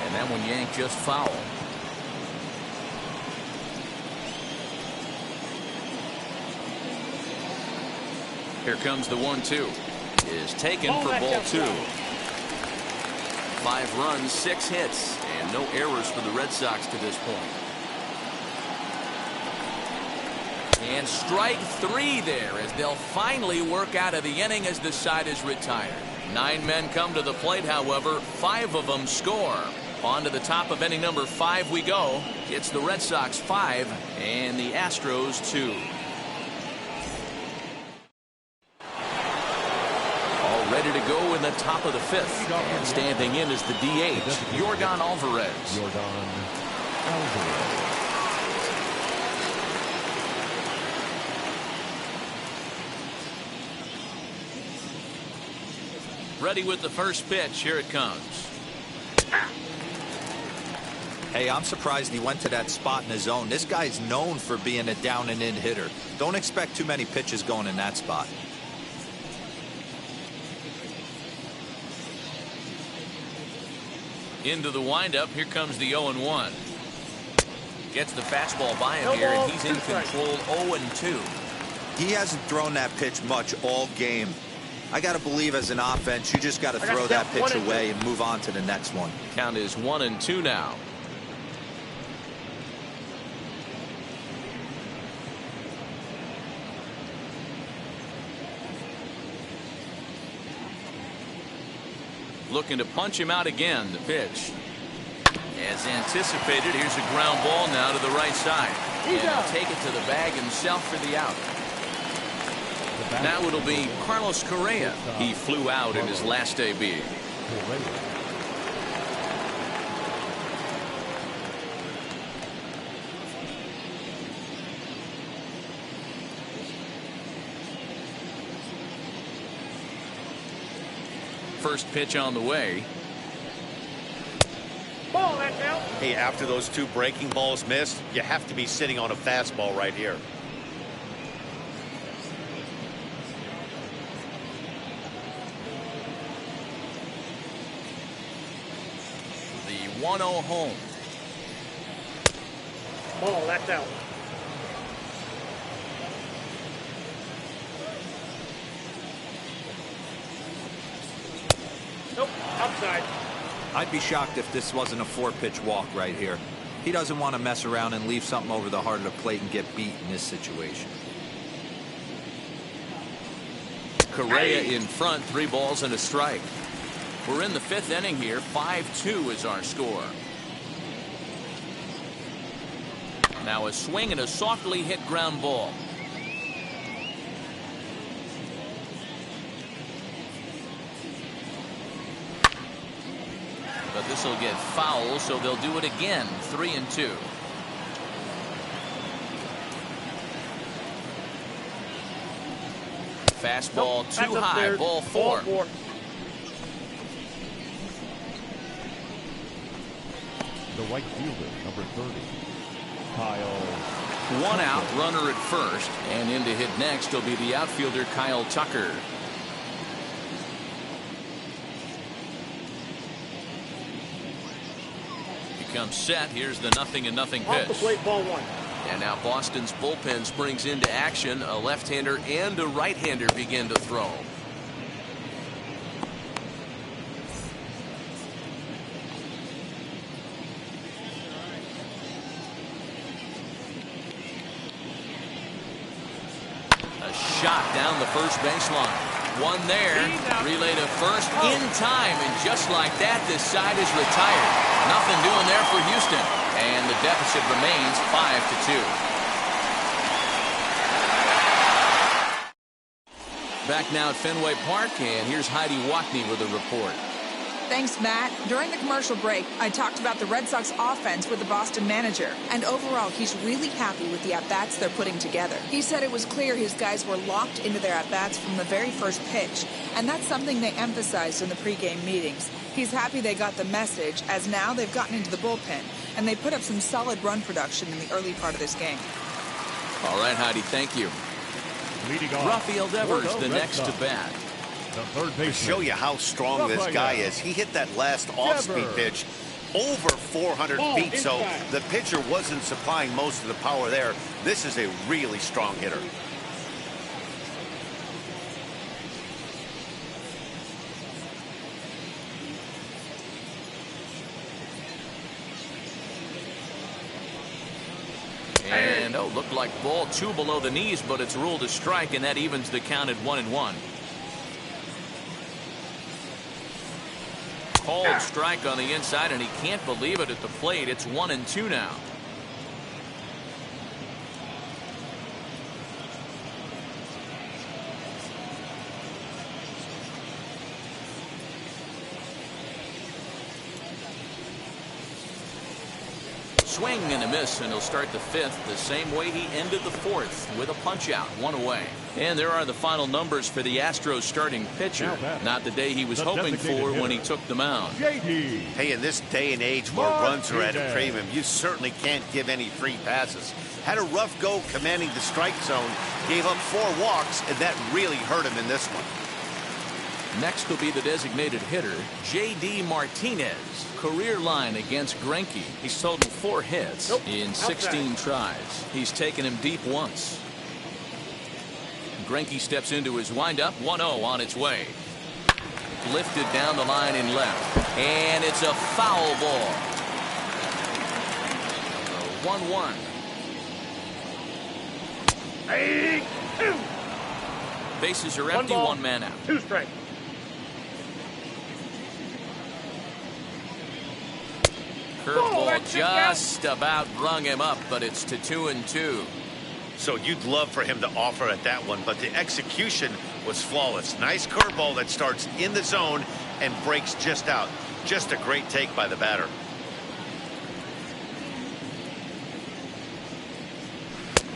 [SPEAKER 1] And that one yanked just foul. Here comes the 1-2. Is taken for ball 2. 5 runs, 6 hits, and No errors for the Red Sox to this point. And strike 3 there as they'll finally work out of the inning as the side is retired. 9 men come to the plate, however, 5 of them score. On to the top of inning number 5 we go. It's the Red Sox 5 and the Astros 2. All ready to go in the top of the 5th. And standing in is the DH, Yordan Alvarez.
[SPEAKER 4] Yordan Alvarez.
[SPEAKER 1] Ready with the first pitch. Here it comes.
[SPEAKER 5] Hey, I'm surprised he went to that spot in his zone. This guy's known for being a down and in hitter. Don't expect too many pitches going in that spot.
[SPEAKER 1] Into the windup. Here comes the 0-1. Gets the fastball by him here, and he's in control. 0-2.
[SPEAKER 5] He hasn't thrown that pitch much all game. I got to believe as an offense, you just got to throw that pitch away and move on to the next one.
[SPEAKER 1] Count is 1-2 now. Looking to punch him out again. The pitch. As anticipated, here's a ground ball now to the right side. And he'll take it to the bag himself for the out. Now it'll be Carlos Correa. He flew out in his last debut. First pitch on the way.
[SPEAKER 6] Ball, that's out.
[SPEAKER 2] Hey, after those 2 breaking balls missed, you have to be sitting on a fastball right here.
[SPEAKER 1] The 1-0 home.
[SPEAKER 6] Ball, that's out. Nope, outside.
[SPEAKER 5] I'd be shocked if this wasn't a 4-pitch walk right here. He doesn't want to mess around and leave something over the heart of the plate and get beat in this situation.
[SPEAKER 1] Correa in front, 3 balls and a strike. We're in the 5th inning here. 5-2 is our score. Now a swing and a softly hit ground ball. But this will get foul, so they'll do it again. 3-2. Fastball too high. Ball 4.
[SPEAKER 4] The right fielder, number 30, Kyle.
[SPEAKER 1] 1 out, runner at first, and in to hit next will be the outfielder Kyle Tucker. He comes set. Here's the 0-0 pitch.
[SPEAKER 6] Off the plate, ball 1.
[SPEAKER 1] And now Boston's bullpen springs into action. A left-hander and a right-hander begin to throw. A shot down the first baseline. One there. Relay to first in time. And just like that, this side is retired. Nothing doing there for Houston. And the deficit remains 5-2. Back now at Fenway Park, and here's Heidi Watney with a report.
[SPEAKER 7] Thanks, Matt. During the commercial break, I talked about the Red Sox offense with the Boston manager. And overall, he's really happy with the at-bats they're putting together. He said it was clear his guys were locked into their at-bats from the very first pitch. And that's something they emphasized in the pregame meetings. He's happy they got the message, as now they've gotten into the bullpen. And they put up some solid run production in the early part of this game.
[SPEAKER 1] All right, Heidi, thank you.
[SPEAKER 4] Leading off,
[SPEAKER 1] Rafael Devers, the next to bat.
[SPEAKER 4] The third baseman.
[SPEAKER 2] To show you how strong this guy is, he hit that last off-speed pitch over 400 feet, so the pitcher wasn't supplying most of the power there. This is a really strong hitter.
[SPEAKER 1] And looked like ball 2 below the knees, but it's ruled a strike, and that evens the count at 1-1. Called strike on the inside, and he can't believe it at the plate. It's 1-2 now. Swing and a miss, and he'll start the 5th the same way he ended the 4th, with a punch out, 1 away. And there are the final numbers for the Astros starting pitcher. Not the day he was hoping for when he took the mound.
[SPEAKER 3] Hey, in this day and age where runs are at a premium, you certainly can't give any free passes. Had a rough go commanding the strike zone, gave up 4 walks, and that really hurt him in this one.
[SPEAKER 1] Next will be the designated hitter, J.D. Martinez. Career line against Greinke. He's totaled 4 hits in 16 tries. He's taken him deep once. Greinke steps into his windup. 1-0 on its way. Lifted down the line in left. And it's a foul ball. 1-1. Bases are empty, 1 man out.
[SPEAKER 6] 2 strikes.
[SPEAKER 1] Curveball just about rung him up, but it's to 2-2.
[SPEAKER 3] So you'd love for him to offer at that one, but the execution was flawless. Nice curveball that starts in the zone and breaks just out. Just a great take by the batter.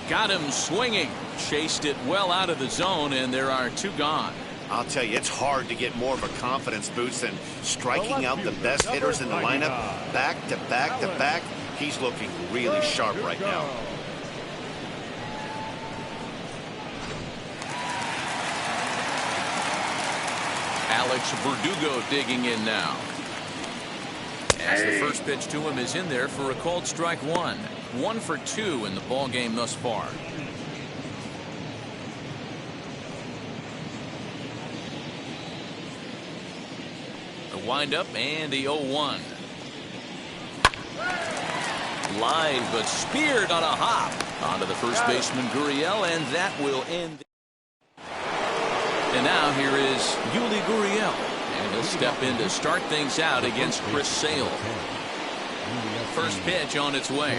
[SPEAKER 1] Got him swinging. Chased it well out of the zone, and there are 2 gone.
[SPEAKER 3] I'll tell you, it's hard to get more of a confidence boost than striking out the best hitters in the lineup back to back to back. He's looking really sharp right now.
[SPEAKER 1] Alex Verdugo digging in now. As the first pitch to him is in there for a called strike 1. 1 for 2 in the ball game thus far. Windup and the 0-1. Line but speared on a hop onto the first baseman Gurriel, and that will end. And now here is Yuli Gurriel, and he'll step in to start things out against Chris Sale. First pitch on its way.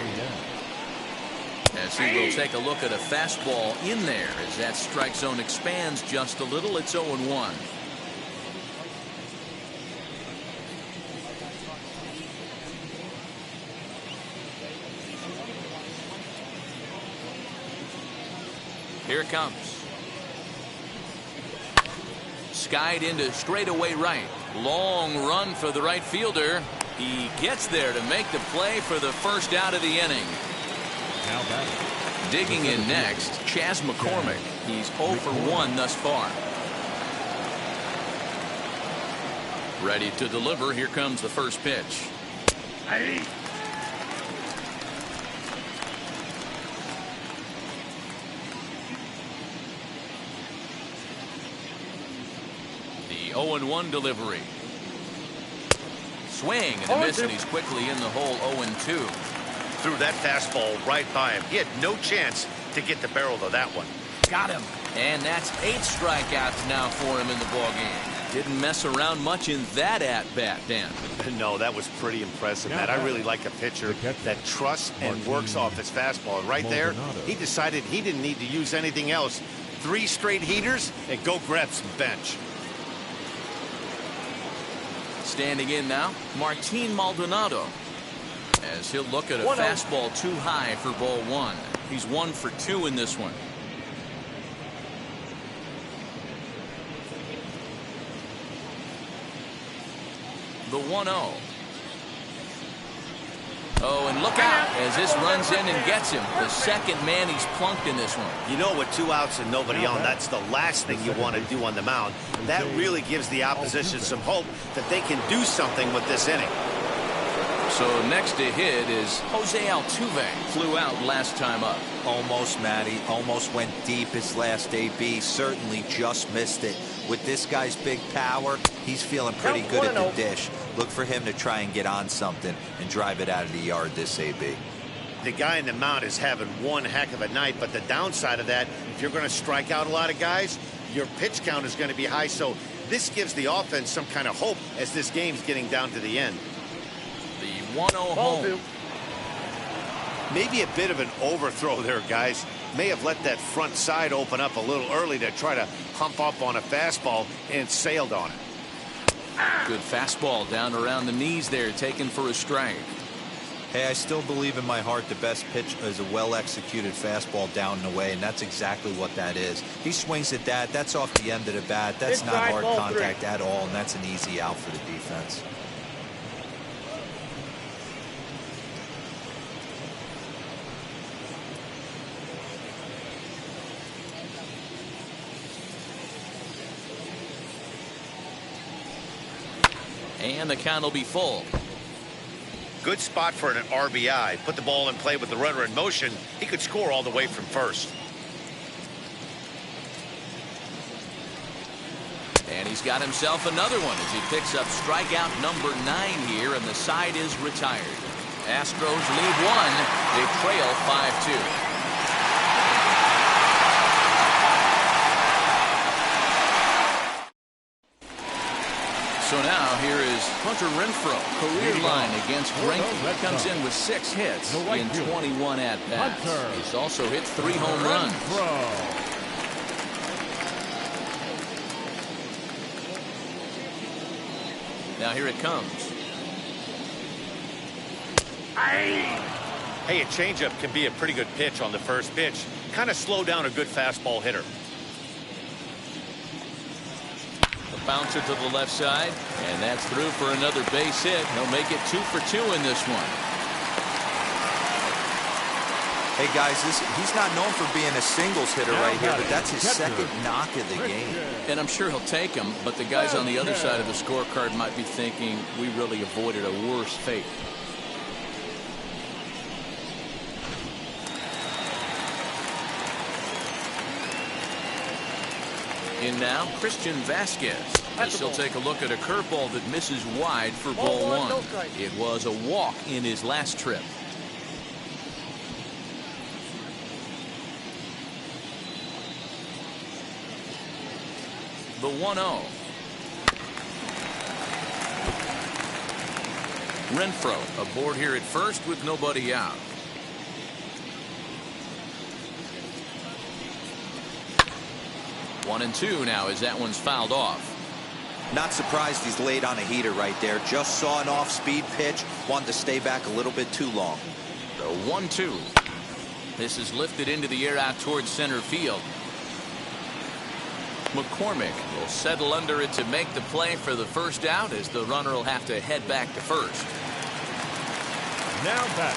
[SPEAKER 1] As he will take a look at a fastball in there as that strike zone expands just a little. It's 0-1. Here it comes. Skied into straightaway right. Long run for the right fielder. He gets there to make the play for the first out of the inning. Digging in next, Chas McCormick. He's 0 for 1 thus far. Ready to deliver. Here comes the first pitch. The 0-1 delivery. Swing and a miss, and he's quickly in the hole. 0-2.
[SPEAKER 3] Threw that fastball right by him. He had no chance to get the barrel of that one.
[SPEAKER 1] Got him. And that's 8 strikeouts now for him in the ballgame. Didn't mess around much in that at-bat, Dan.
[SPEAKER 3] No, that was pretty impressive, Matt. I really like a pitcher that trusts and works off his fastball. And right there, he decided he didn't need to use anything else. 3 straight heaters and go grab some bench.
[SPEAKER 1] Standing in now, Martin Maldonado. As he'll look at a fastball too high for ball 1. He's 1 for 2 in this one. The 1-0. Oh, and look out as this runs in and gets him. The second man he's plunked in this one.
[SPEAKER 3] You know, with 2 outs and nobody on, that's the last thing you want to do on the mound. That really gives the opposition some hope that they can do something with this inning.
[SPEAKER 1] So next to hit is Jose Altuve. Flew out last time up.
[SPEAKER 5] Almost, Matty. Almost went deep his last AB. Certainly just missed it. With this guy's big power, he's feeling pretty good at the dish. Look for him to try and get on something and drive it out of the yard this AB.
[SPEAKER 3] the guy in the mound is having one heck of a night, but the downside of that, if you're going to strike out a lot of guys, your pitch count is going to be high. So this gives the offense some kind of hope as this game's getting down to the end.
[SPEAKER 1] The 1-0 home.
[SPEAKER 3] Maybe a bit of an overthrow there, guys. May have let that front side open up a little early to try to hump up on a fastball and sailed on it.
[SPEAKER 1] Good fastball down around the knees there, taken for a strike.
[SPEAKER 5] Hey, I still believe in my heart the best pitch is a well-executed fastball down and away, and that's exactly what that is. He swings at that. That's off the end of the bat. That's not hard contact at all, and that's an easy out for the defense.
[SPEAKER 1] And the count will be full.
[SPEAKER 2] Good spot for an RBI. Put the ball in play with the runner in motion. He could score all the way from first.
[SPEAKER 1] And he's got himself another one as he picks up strikeout number 9 here, and the side is retired. Astros lead 1. They trail 5-2. So now here is Hunter Renfroe, career line against Greinke. He comes in with 6 hits in 21 at-bats. He's also hit 3 home runs. Now here it comes.
[SPEAKER 2] Hey, a changeup can be a pretty good pitch on the first pitch. Kind of slow down a good fastball hitter.
[SPEAKER 1] Bouncer to the left side, and that's through for another base hit. He'll make it 2 for 2 in this one.
[SPEAKER 5] Hey guys, he's not known for being a singles hitter right here, but that's his second knock of the game.
[SPEAKER 1] And I'm sure he'll take him, but the guys on the other side of the scorecard might be thinking we really avoided a worse fate. In now, Christian Vasquez. As he'll take a look at a curveball that misses wide for ball 1. It was a walk in his last trip. The 1-0. Renfroe aboard here at first with nobody out. One and 2 now as that one's fouled off.
[SPEAKER 5] Not surprised he's laid on a heater right there. Just saw an off-speed pitch. Wanted to stay back a little bit too long.
[SPEAKER 1] The 1-2. This is lifted into the air out towards center field. McCormick will settle under it to make the play for the first out as the runner will have to head back to first.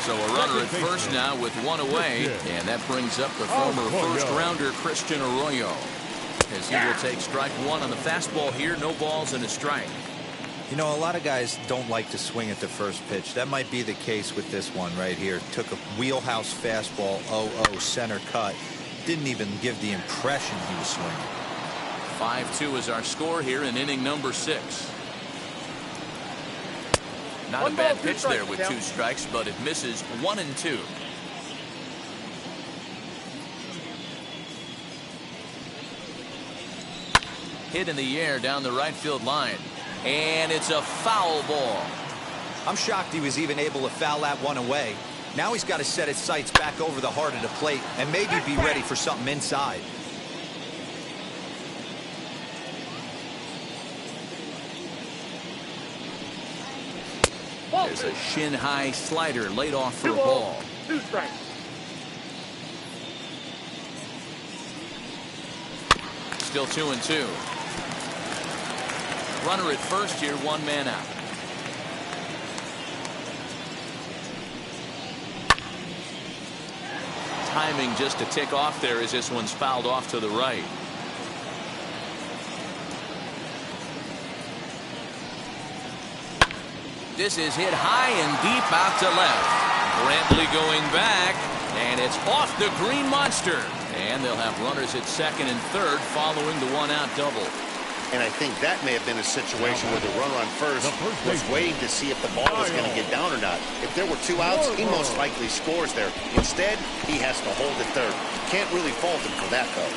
[SPEAKER 1] So a runner at first now with 1 away, and that brings up the former first-rounder Christian Arroyo. As he will take strike 1 on the fastball here. No balls and a strike.
[SPEAKER 5] You know, a lot of guys don't like to swing at the first pitch. That might be the case with this one right here. Took a wheelhouse fastball, 0-0 center cut. Didn't even give the impression he was swinging.
[SPEAKER 1] 5-2 is our score here in inning number 6. Not a bad pitch there with 2 strikes, but it misses 1 and 2. Hit in the air down the right field line, and it's a foul ball.
[SPEAKER 5] I'm shocked he was even able to foul that one away. Now he's got to set his sights back over the heart of the plate and maybe be ready for something inside.
[SPEAKER 1] There's a shin-high slider laid off for a ball.
[SPEAKER 6] 2 strikes.
[SPEAKER 1] Still 2 and 2. Runner at first here, 1 man out. Timing just to tick off there as this one's fouled off to the right. This is hit high and deep out to left. Brantley going back, and it's off the green monster. And they'll have runners at second and third following the 1-out double.
[SPEAKER 3] And I think that may have been a situation where the runner on first was waiting to see if the ball was going to get down or not. If there were 2 outs, he most likely scores there. Instead, he has to hold at third. Can't really fault him for that, though.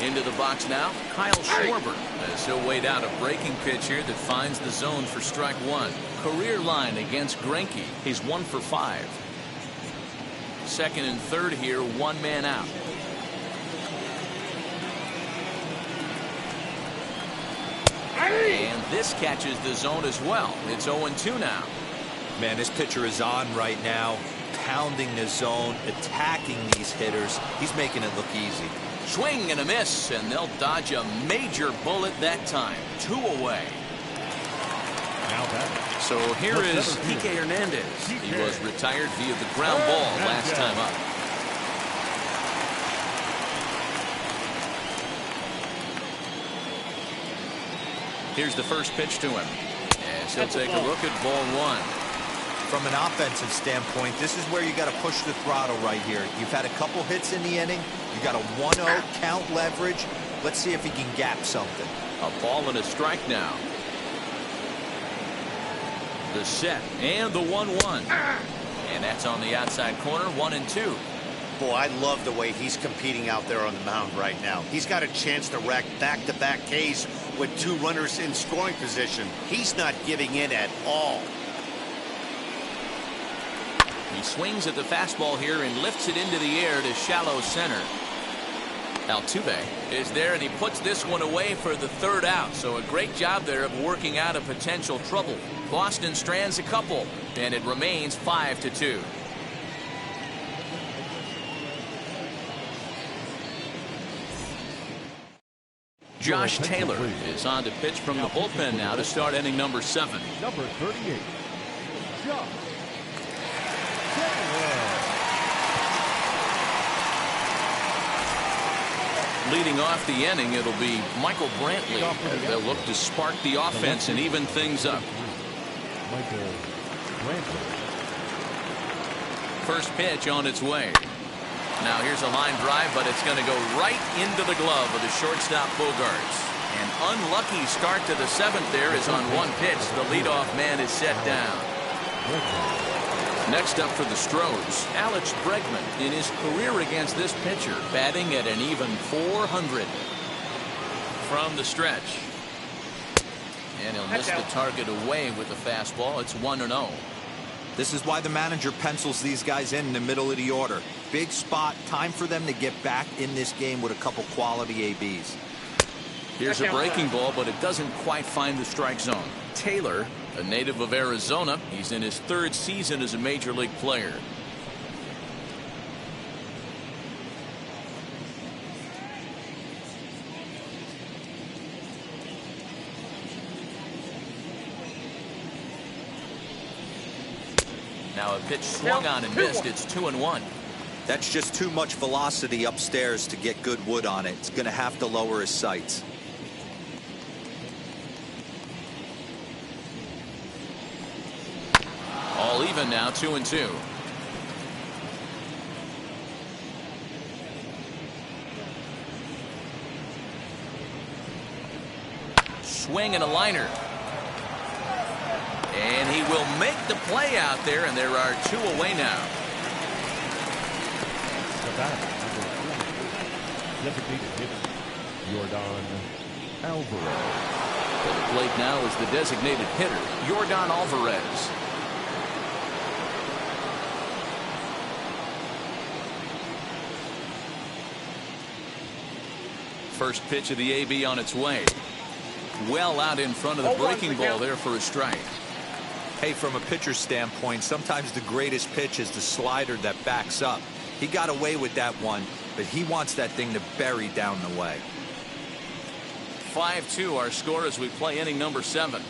[SPEAKER 1] Into the box now, Kyle Schwarber, as he'll wait out a breaking pitch here that finds the zone for strike one. Career line against Greinke. He's 1 for 5. Second and third here, 1 man out. And this catches the zone as well. It's 0-2 now.
[SPEAKER 5] Man, this pitcher is on right now, pounding the zone, attacking these hitters. He's making it look easy.
[SPEAKER 1] Swing and a miss, and they'll dodge a major bullet that time. 2 away. So here is Kike Hernandez. He was retired via the ground ball last time up. Here's the first pitch to him. As he'll take a look at ball 1.
[SPEAKER 5] From an offensive standpoint, this is where you got to push the throttle right here. You've had a couple hits in the inning. You got a 1-0 count leverage. Let's see if he can gap something.
[SPEAKER 1] A ball and a strike now. The set and the 1-1. And that's on the outside corner, 1-2.
[SPEAKER 3] Boy, I love the way he's competing out there on the mound right now. He's got a chance to rack back-to-back Ks with 2 runners in scoring position. He's not giving in at all.
[SPEAKER 1] He swings at the fastball here and lifts it into the air to shallow center. Altuve is there, and he puts this one away for the 3rd out. So a great job there of working out a potential trouble. Boston strands a couple, and it remains 5-2. Josh Taylor is on to pitch from the bullpen now to start inning number 7.
[SPEAKER 4] Number 38, Josh.
[SPEAKER 1] Leading off the inning, it'll be Michael Brantley as they'll look to spark the offense and even things up.
[SPEAKER 4] Michael Brantley.
[SPEAKER 1] First pitch on its way. Now here's a line drive, but it's going to go right into the glove of the shortstop Bogarts. An unlucky start to the 7th there is on 1 pitch. The leadoff man is set down. Next up for the Astros, Alex Bregman in his career against this pitcher, batting at an even .400 from the stretch. And he'll miss the target away with the fastball. It's 1-0.
[SPEAKER 5] This is why the manager pencils these guys in the middle of the order. Big spot, time for them to get back in this game with a couple quality ABs.
[SPEAKER 1] Here's a breaking ball, but it doesn't quite find the strike zone. Taylor, a native of Arizona, he's in his 3rd season as a major league player. Now a pitch swung on and missed. It's 2-1.
[SPEAKER 5] That's just too much velocity upstairs to get good wood on it. It's going to have to lower his sights.
[SPEAKER 1] All even now, 2-2. Swing and a liner. And he will make the play out there, and there are 2 away now.
[SPEAKER 4] Designated hitter, Yordan Alvarez.
[SPEAKER 1] To the plate now is the designated hitter, Yordan Alvarez. First pitch of the AB on its way. Well out in front of the breaking ball there for a strike.
[SPEAKER 5] Hey, from a pitcher's standpoint, sometimes the greatest pitch is the slider that backs up. He got away with that one, but he wants that thing to bury down the way.
[SPEAKER 1] 5-2 our score as we play inning number 7.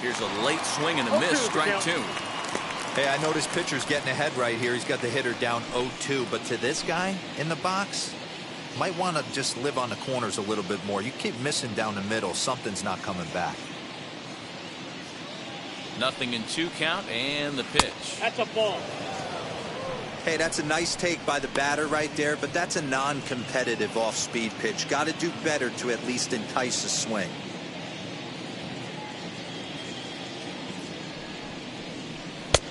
[SPEAKER 1] Here's a late swing and a miss, strike 2.
[SPEAKER 5] Hey, I noticed pitcher's getting ahead right here. He's got the hitter down 0-2, but to this guy in the box, Might want to just live on the corners a little bit more. You keep missing down the middle, something's not coming back.
[SPEAKER 1] 0-2 count and the pitch.
[SPEAKER 6] That's a ball.
[SPEAKER 5] Hey, that's a nice take by the batter right there, but that's a non-competitive off-speed pitch. Got to do better to at least entice a swing.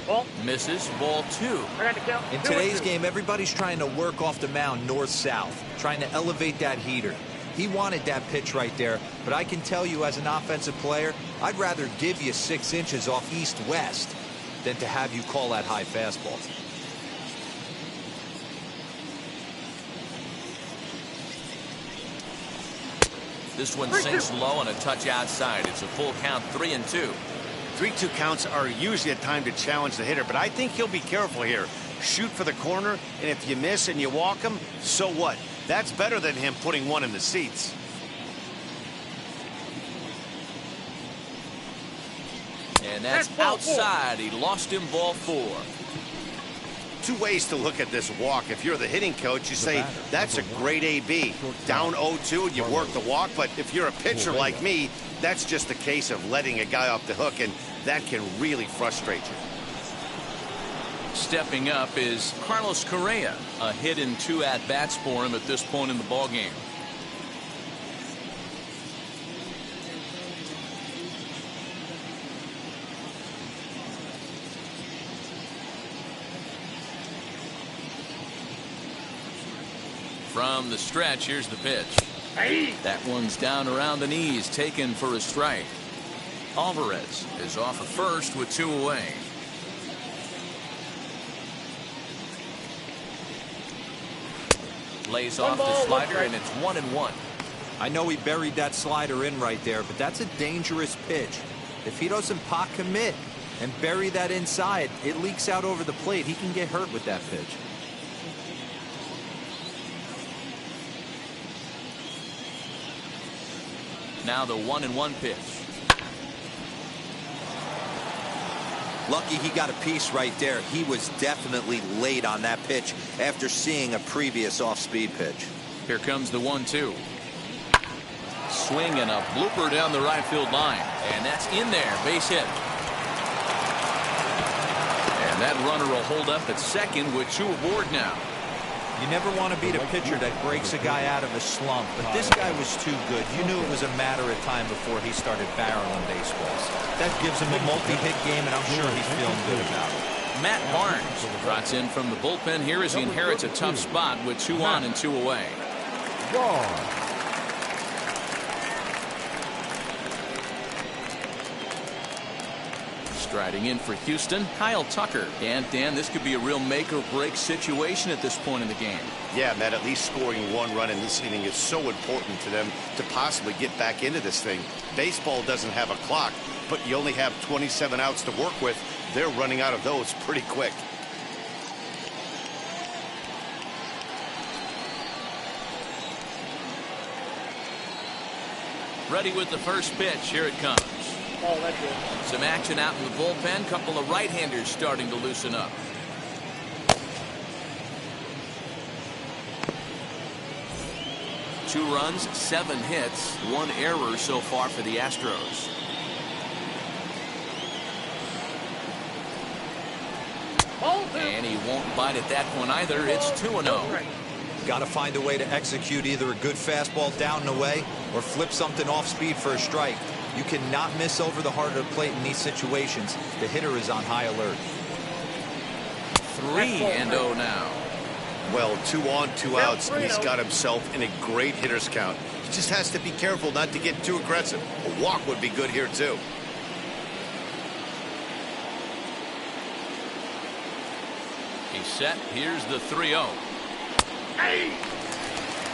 [SPEAKER 6] Ball.
[SPEAKER 1] Misses. Ball 2.
[SPEAKER 6] I got the count.
[SPEAKER 5] In
[SPEAKER 6] 2-2.
[SPEAKER 5] today's game, everybody's trying to work off the mound north-south, trying to elevate that heater. He wanted that pitch right there, but I can tell you as an offensive player, I'd rather give you 6 inches off east-west than to have you call that high fastball.
[SPEAKER 1] This one sinks low on a touch outside. It's a full count, 3-2.
[SPEAKER 3] 3-2 counts are usually a time to challenge the hitter, but I think he'll be careful here. Shoot for the corner, and if you miss and you walk him, so what? That's better than him putting one in the seats.
[SPEAKER 1] And that's
[SPEAKER 6] ball 4.
[SPEAKER 1] outside. He lost him, ball 4.
[SPEAKER 3] 2 ways to look at this walk. If you're the hitting coach, you say, that's a great AB. Down 0-2, you work the walk. But if you're a pitcher like me, that's just a case of letting a guy off the hook, and that can really frustrate you.
[SPEAKER 1] Stepping up is Carlos Correa. A hit in 2 at-bats for him at this point in the ballgame. From the stretch, here's the pitch.
[SPEAKER 6] Hey.
[SPEAKER 1] That one's down around the knees, taken for a strike. Alvarez is off at first with 2 away. Lays off the slider, and it's 1-1.
[SPEAKER 5] I know he buried that slider in right there, but that's a dangerous pitch. If he doesn't pot commit and bury that inside, it leaks out over the plate. He can get hurt with that pitch.
[SPEAKER 1] Now the 1-1 pitch.
[SPEAKER 5] Lucky he got a piece right there. He was definitely late on that pitch after seeing a previous off-speed pitch.
[SPEAKER 1] Here comes the 1-2. Swing and a blooper down the right field line. And that's in there. Base hit. And that runner will hold up at second with 2 aboard now.
[SPEAKER 5] You never want to beat a pitcher that breaks a guy out of a slump, but this guy was too good. You knew it was a matter of time before he started barreling baseballs. That gives him a multi-hit game, and I'm sure he's feeling good about it.
[SPEAKER 1] Matt Barnes trots in from the bullpen here as he inherits a tough spot with 2 on and 2 away. Striding in for Houston, Kyle Tucker. And Dan, this could be a real make or break situation at this point in the game.
[SPEAKER 3] Yeah, Matt, at least scoring 1 run in this inning is so important to them to possibly get back into this thing. Baseball doesn't have a clock, but you only have 27 outs to work with. They're running out of those pretty quick.
[SPEAKER 1] Ready with the first pitch. Here it comes.
[SPEAKER 6] Oh, that's it.
[SPEAKER 1] Some action out in the bullpen. Couple of right-handers starting to loosen up. Two runs, 7 hits, 1 error so far for the Astros. And he won't bite at that one either. It's 2-0.
[SPEAKER 5] Got to find a way to execute either a good fastball down and away or flip something off speed for a strike. You cannot miss over the heart of the plate in these situations. The hitter is on high alert.
[SPEAKER 1] 3-0 now.
[SPEAKER 3] Well, 2 on, 2 outs, and he's got himself in a great hitter's count. He just has to be careful not to get too aggressive. A walk would be good here, too.
[SPEAKER 1] He's set. Here's the 3-0.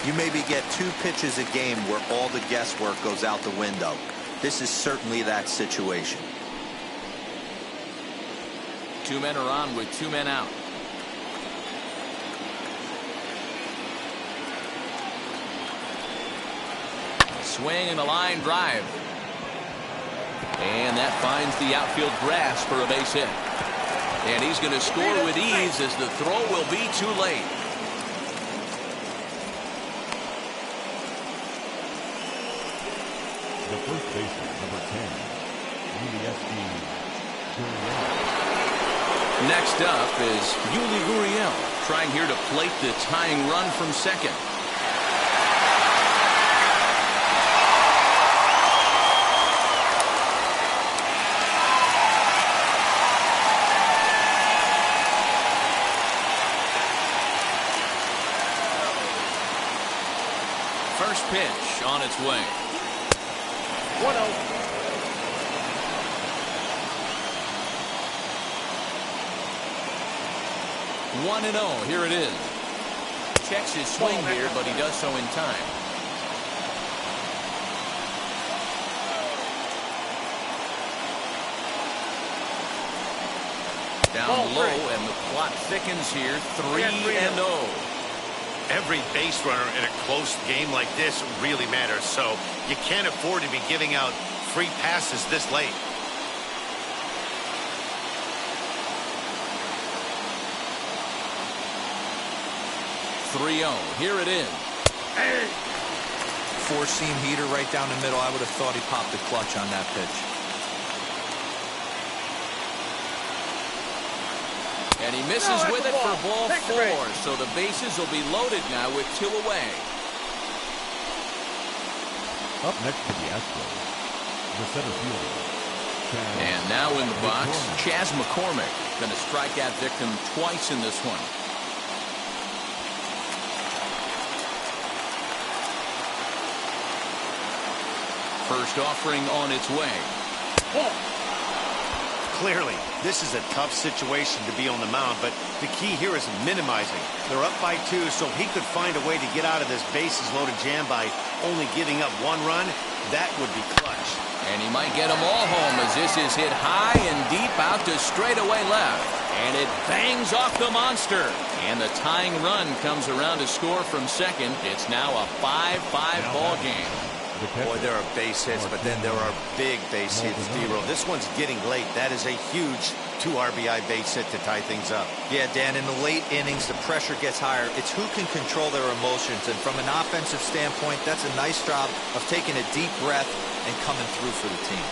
[SPEAKER 5] You maybe get 2 pitches a game where all the guesswork goes out the window. This is certainly that situation.
[SPEAKER 1] 2 men are on with 2 men out. Swing and a line drive. And that finds the outfield grass for a base hit. And he's going to score with ease as the throw will be too late.
[SPEAKER 4] the first baseman, number 10, Guriel.
[SPEAKER 1] Next up is Yuli Gurriel, trying here to plate the tying run from second. First pitch on its way.
[SPEAKER 6] 1-0.
[SPEAKER 1] 1-0. Here it is. Checks his swing here, but he does so in time. Down low, and the plot thickens here. 3-0.
[SPEAKER 2] Every base runner in a close game like this really matters, so you can't afford to be giving out free passes this late.
[SPEAKER 1] Here it is.
[SPEAKER 5] Four-seam heater right down the middle. I would have thought he popped the clutch on that pitch.
[SPEAKER 1] And he misses with it for ball 4. So the bases will be loaded now with 2 away.
[SPEAKER 4] Up next to the Astros, the center fielder.
[SPEAKER 1] And now in the box, Chas McCormick. Going to strike that victim twice in this one. First offering on its way.
[SPEAKER 3] Clearly, this is a tough situation to be on the mound, but the key here is minimizing. They're up by 2, so he could find a way to get out of this bases-loaded jam by only giving up 1 run. That would be clutch.
[SPEAKER 1] And he might get them all home as this is hit high and deep out to straightaway left. And it bangs off the monster. And the tying run comes around to score from second. It's now a 5-5 ball game.
[SPEAKER 3] Boy, there are base hits, but then there are big base hits, D-Roll. This one's getting late. That is a huge 2 RBI base hit to tie things up.
[SPEAKER 5] Yeah, Dan, in the late innings, the pressure gets higher. It's who can control their emotions. And from an offensive standpoint, that's a nice job of taking a deep breath and coming through for the team.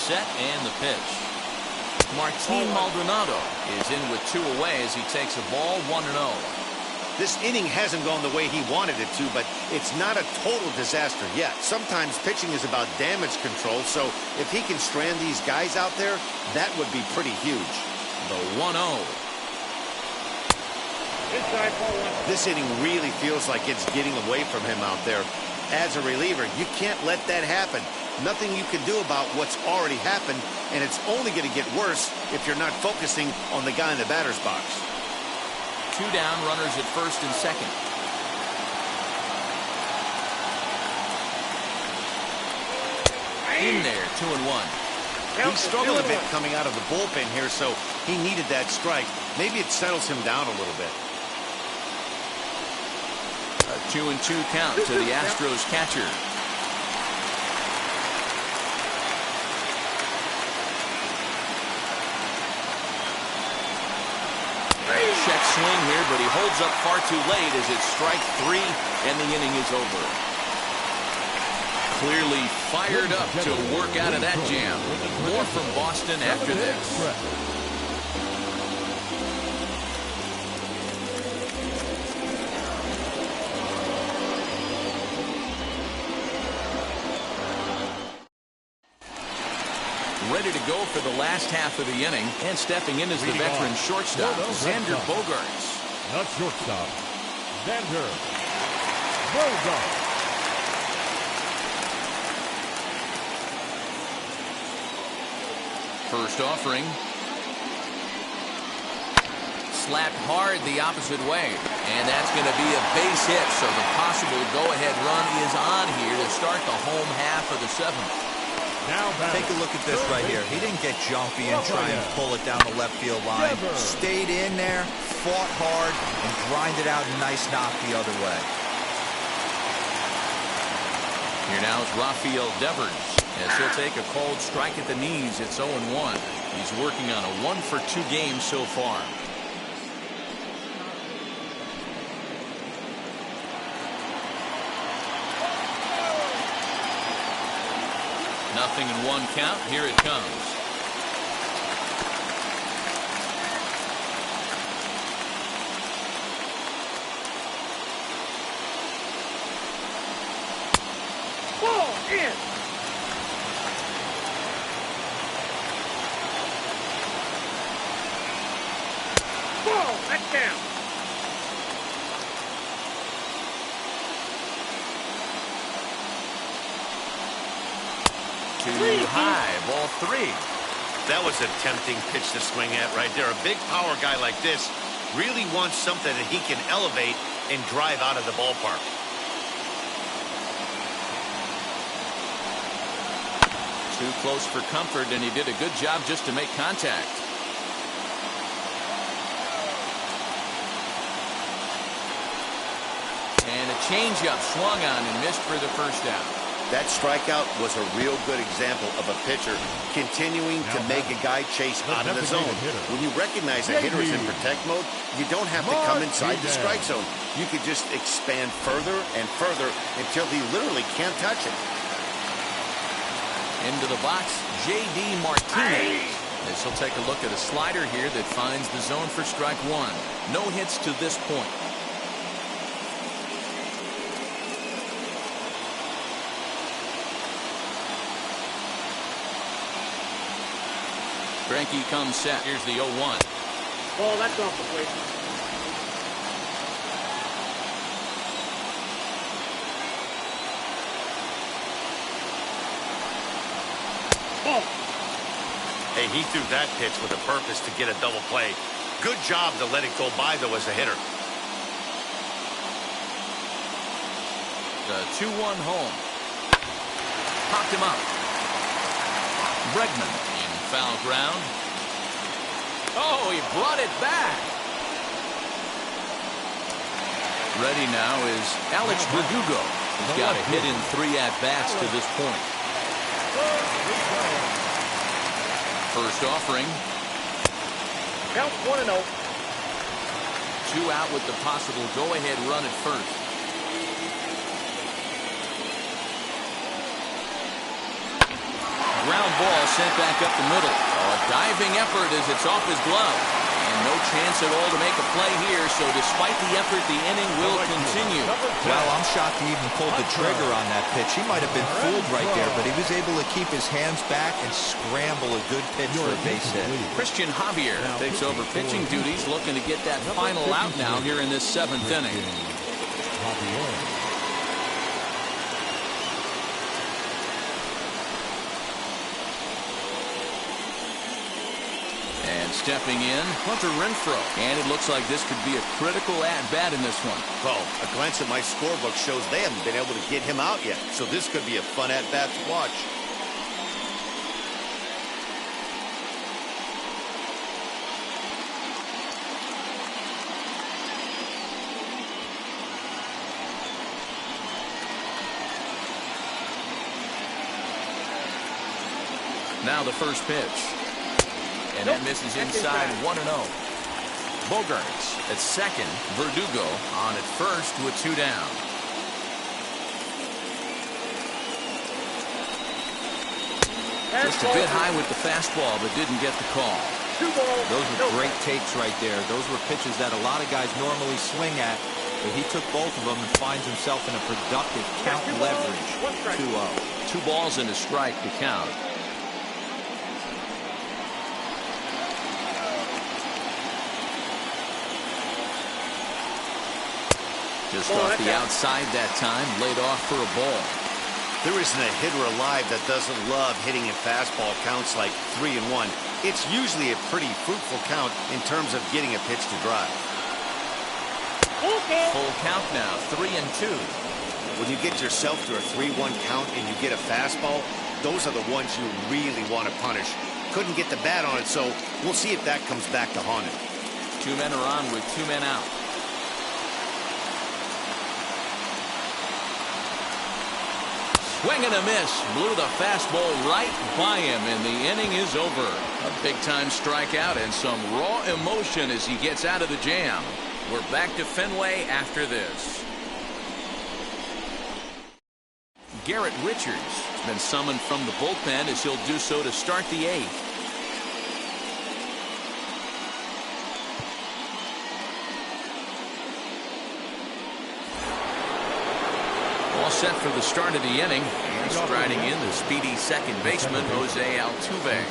[SPEAKER 1] Set and the pitch. Martin Maldonado is in with 2 away as he takes a ball 1-0.
[SPEAKER 3] This inning hasn't gone the way he wanted it to, but it's not a total disaster yet. Sometimes pitching is about damage control, so if he can strand these guys out there, that would be pretty huge.
[SPEAKER 1] The 1-0.
[SPEAKER 3] This inning really feels like it's getting away from him out there. As a reliever, you can't let that happen. Nothing you can do about what's already happened, and it's only going to get worse if you're not focusing on the guy in the batter's box.
[SPEAKER 1] 2 down, runners at first and second. In there, 2-1.
[SPEAKER 3] He struggled a bit coming out of the bullpen here, so he needed that strike. Maybe it settles him down a little bit.
[SPEAKER 1] A 2-2 count to the Astros catcher. Check swing here, but he holds up far too late as it's strike 3 and the inning is over. Clearly fired up to work out of that jam. More from Boston after this. Ready to go for the last half of the inning, and stepping in as the veteran shortstop, Xander Bogaerts.
[SPEAKER 4] Not shortstop, Xander Bogaerts.
[SPEAKER 1] First offering. Slapped hard the opposite way, and that's going to be a base hit, so the possible go-ahead run is on here to start the home half of the 7th.
[SPEAKER 5] Take a look at this right here. He didn't get jumpy and try and pull it down the left field line. Stayed in there, fought hard, and grinded out a nice knock the other way.
[SPEAKER 1] Here now is Rafael Devers, as he'll take a cold strike at the knees. It's 0-1. He's working on a 1-for-2 game so far. Nothing in 1 count. Here it comes.
[SPEAKER 6] Ball in. Ball, that's down.
[SPEAKER 1] Too high, ball 3.
[SPEAKER 2] That was a tempting pitch to swing at right there. A big power guy like this really wants something that he can elevate and drive out of the ballpark.
[SPEAKER 1] Too close for comfort, and he did a good job just to make contact. And a changeup swung on and missed for the first out.
[SPEAKER 3] That strikeout was a real good example of a pitcher continuing to make a guy chase out of the zone. When you recognize a hitter is in protect mode, you don't have to come inside the strike zone. You could just expand further and further until he literally can't touch it.
[SPEAKER 1] Into the box, J.D. Martinez. As he'll take a look at a slider here that finds the zone for strike 1. No hits to this point. Greinke comes set. Here's the 0-1.
[SPEAKER 6] Ball, that's off the plate. Ball.
[SPEAKER 2] Hey, he threw that pitch with a purpose to get a double play. Good job to let it go by, though, as a hitter.
[SPEAKER 1] The 2-1 home. Popped him up. Bregman in foul ground. Oh, he brought it back. Ready now is Alex Verdugo. He's got a hit in 3 at-bats to this point. First offering.
[SPEAKER 6] Count 1-0.
[SPEAKER 1] 2 out with the possible go-ahead run at first. Ground ball sent back up the middle. A diving effort as it's off his glove. And no chance at all to make a play here, so despite the effort, the inning will continue.
[SPEAKER 5] Well, I'm shocked he even pulled the trigger on that pitch. He might have been fooled right there, but he was able to keep his hands back and scramble a good pitch for a base hit.
[SPEAKER 1] Christian Javier takes over pitching duties, looking to get that final out now here in this 7th inning. And stepping in, Hunter Renfroe. And it looks like this could be a critical at-bat in this one.
[SPEAKER 3] Well, a glance at my scorebook shows they haven't been able to get him out yet, so this could be a fun at-bat to watch.
[SPEAKER 1] Now the first pitch. And that misses inside 1-0. Bogarts at second. Verdugo on at first with 2 down. Just a bit high with the fastball, but didn't get the call.
[SPEAKER 5] Those were great takes right there. Those were pitches that a lot of guys normally swing at, but he took both of them and finds himself in a productive count leverage. 2-0.
[SPEAKER 1] 2 balls and a strike to count. Just off the outside that time, laid off for a ball.
[SPEAKER 3] There isn't a hitter alive that doesn't love hitting in fastball counts like 3-1. It's usually a pretty fruitful count in terms of getting a pitch to drive.
[SPEAKER 1] Full count now, 3-2.
[SPEAKER 3] When you get yourself to a 3-1 count and you get a fastball, those are the ones you really want to punish. Couldn't get the bat on it, so we'll see if that comes back to haunt him.
[SPEAKER 1] 2 men are on with 2 men out. Swing and a miss. Blew the fastball right by him, and the inning is over. A big-time strikeout and some raw emotion as he gets out of the jam. We're back to Fenway after this. Garrett Richards has been summoned from the bullpen as he'll do so to start the eighth. All set for the start of the inning, and striding in the speedy second baseman Jose Altuve.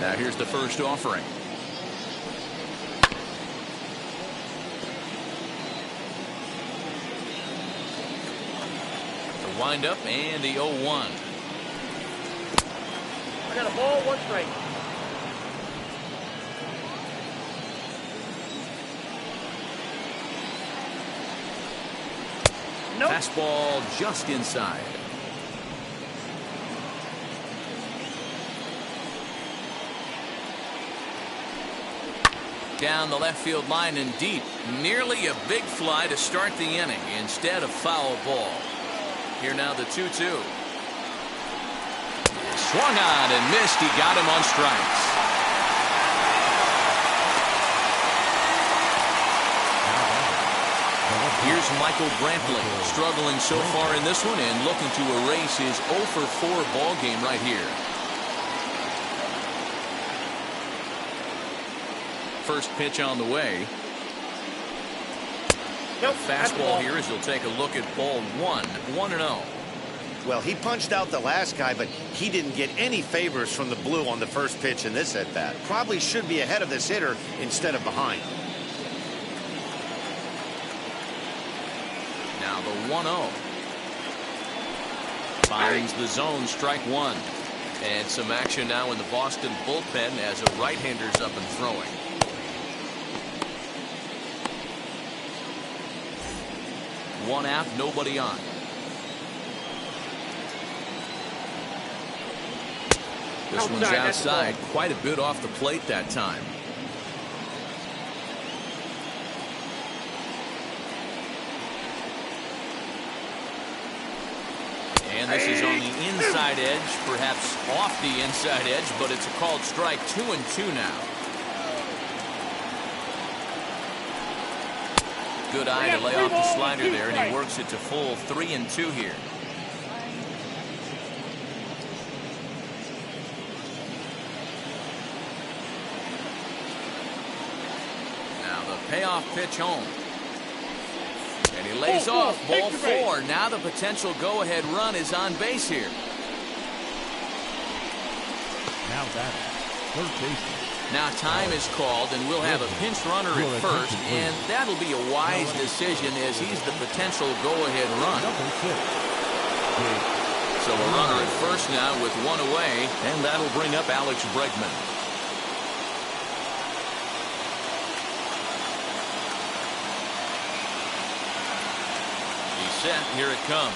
[SPEAKER 1] Now here's the first offering. The windup and the 0-1.
[SPEAKER 6] I got a ball, 1 strike. Nope.
[SPEAKER 1] Fastball just inside. Down the left field line and deep. Nearly a big fly to start the inning instead of foul ball. Here now the 2-2. Swung on and missed. He got him on strikes. Here's Michael Brantley, struggling so far in this one and looking to erase his 0-for-4 ball game right here. First pitch on the way.
[SPEAKER 6] Nope,
[SPEAKER 1] Fastball here as he'll take a look at ball 1, 1-0.
[SPEAKER 3] Well, he punched out the last guy, but he didn't get any favors from the blue on the first pitch in this at-bat. Probably should be ahead of this hitter instead of behind.
[SPEAKER 1] Now the 1-0. Finds the zone, strike one. And some action now in the Boston bullpen as a right-hander's up and throwing. One out, nobody on. This one's outside, quite a bit off the plate that time. And this is on the inside edge, perhaps off the inside edge, but it's a called strike. 2-2 now. Good eye to lay off the slider there, and he works it to full 3-2 here. Payoff pitch home. And he lays off ball 4. Now the potential go-ahead run is on base here.
[SPEAKER 4] Now that third baseman.
[SPEAKER 1] Now time is called, and we'll have a pinch runner at first, and that'll be a wise decision as he's the potential go-ahead run. So a runner at first now with one away, and that'll bring up Alex Bregman. Set, here it comes.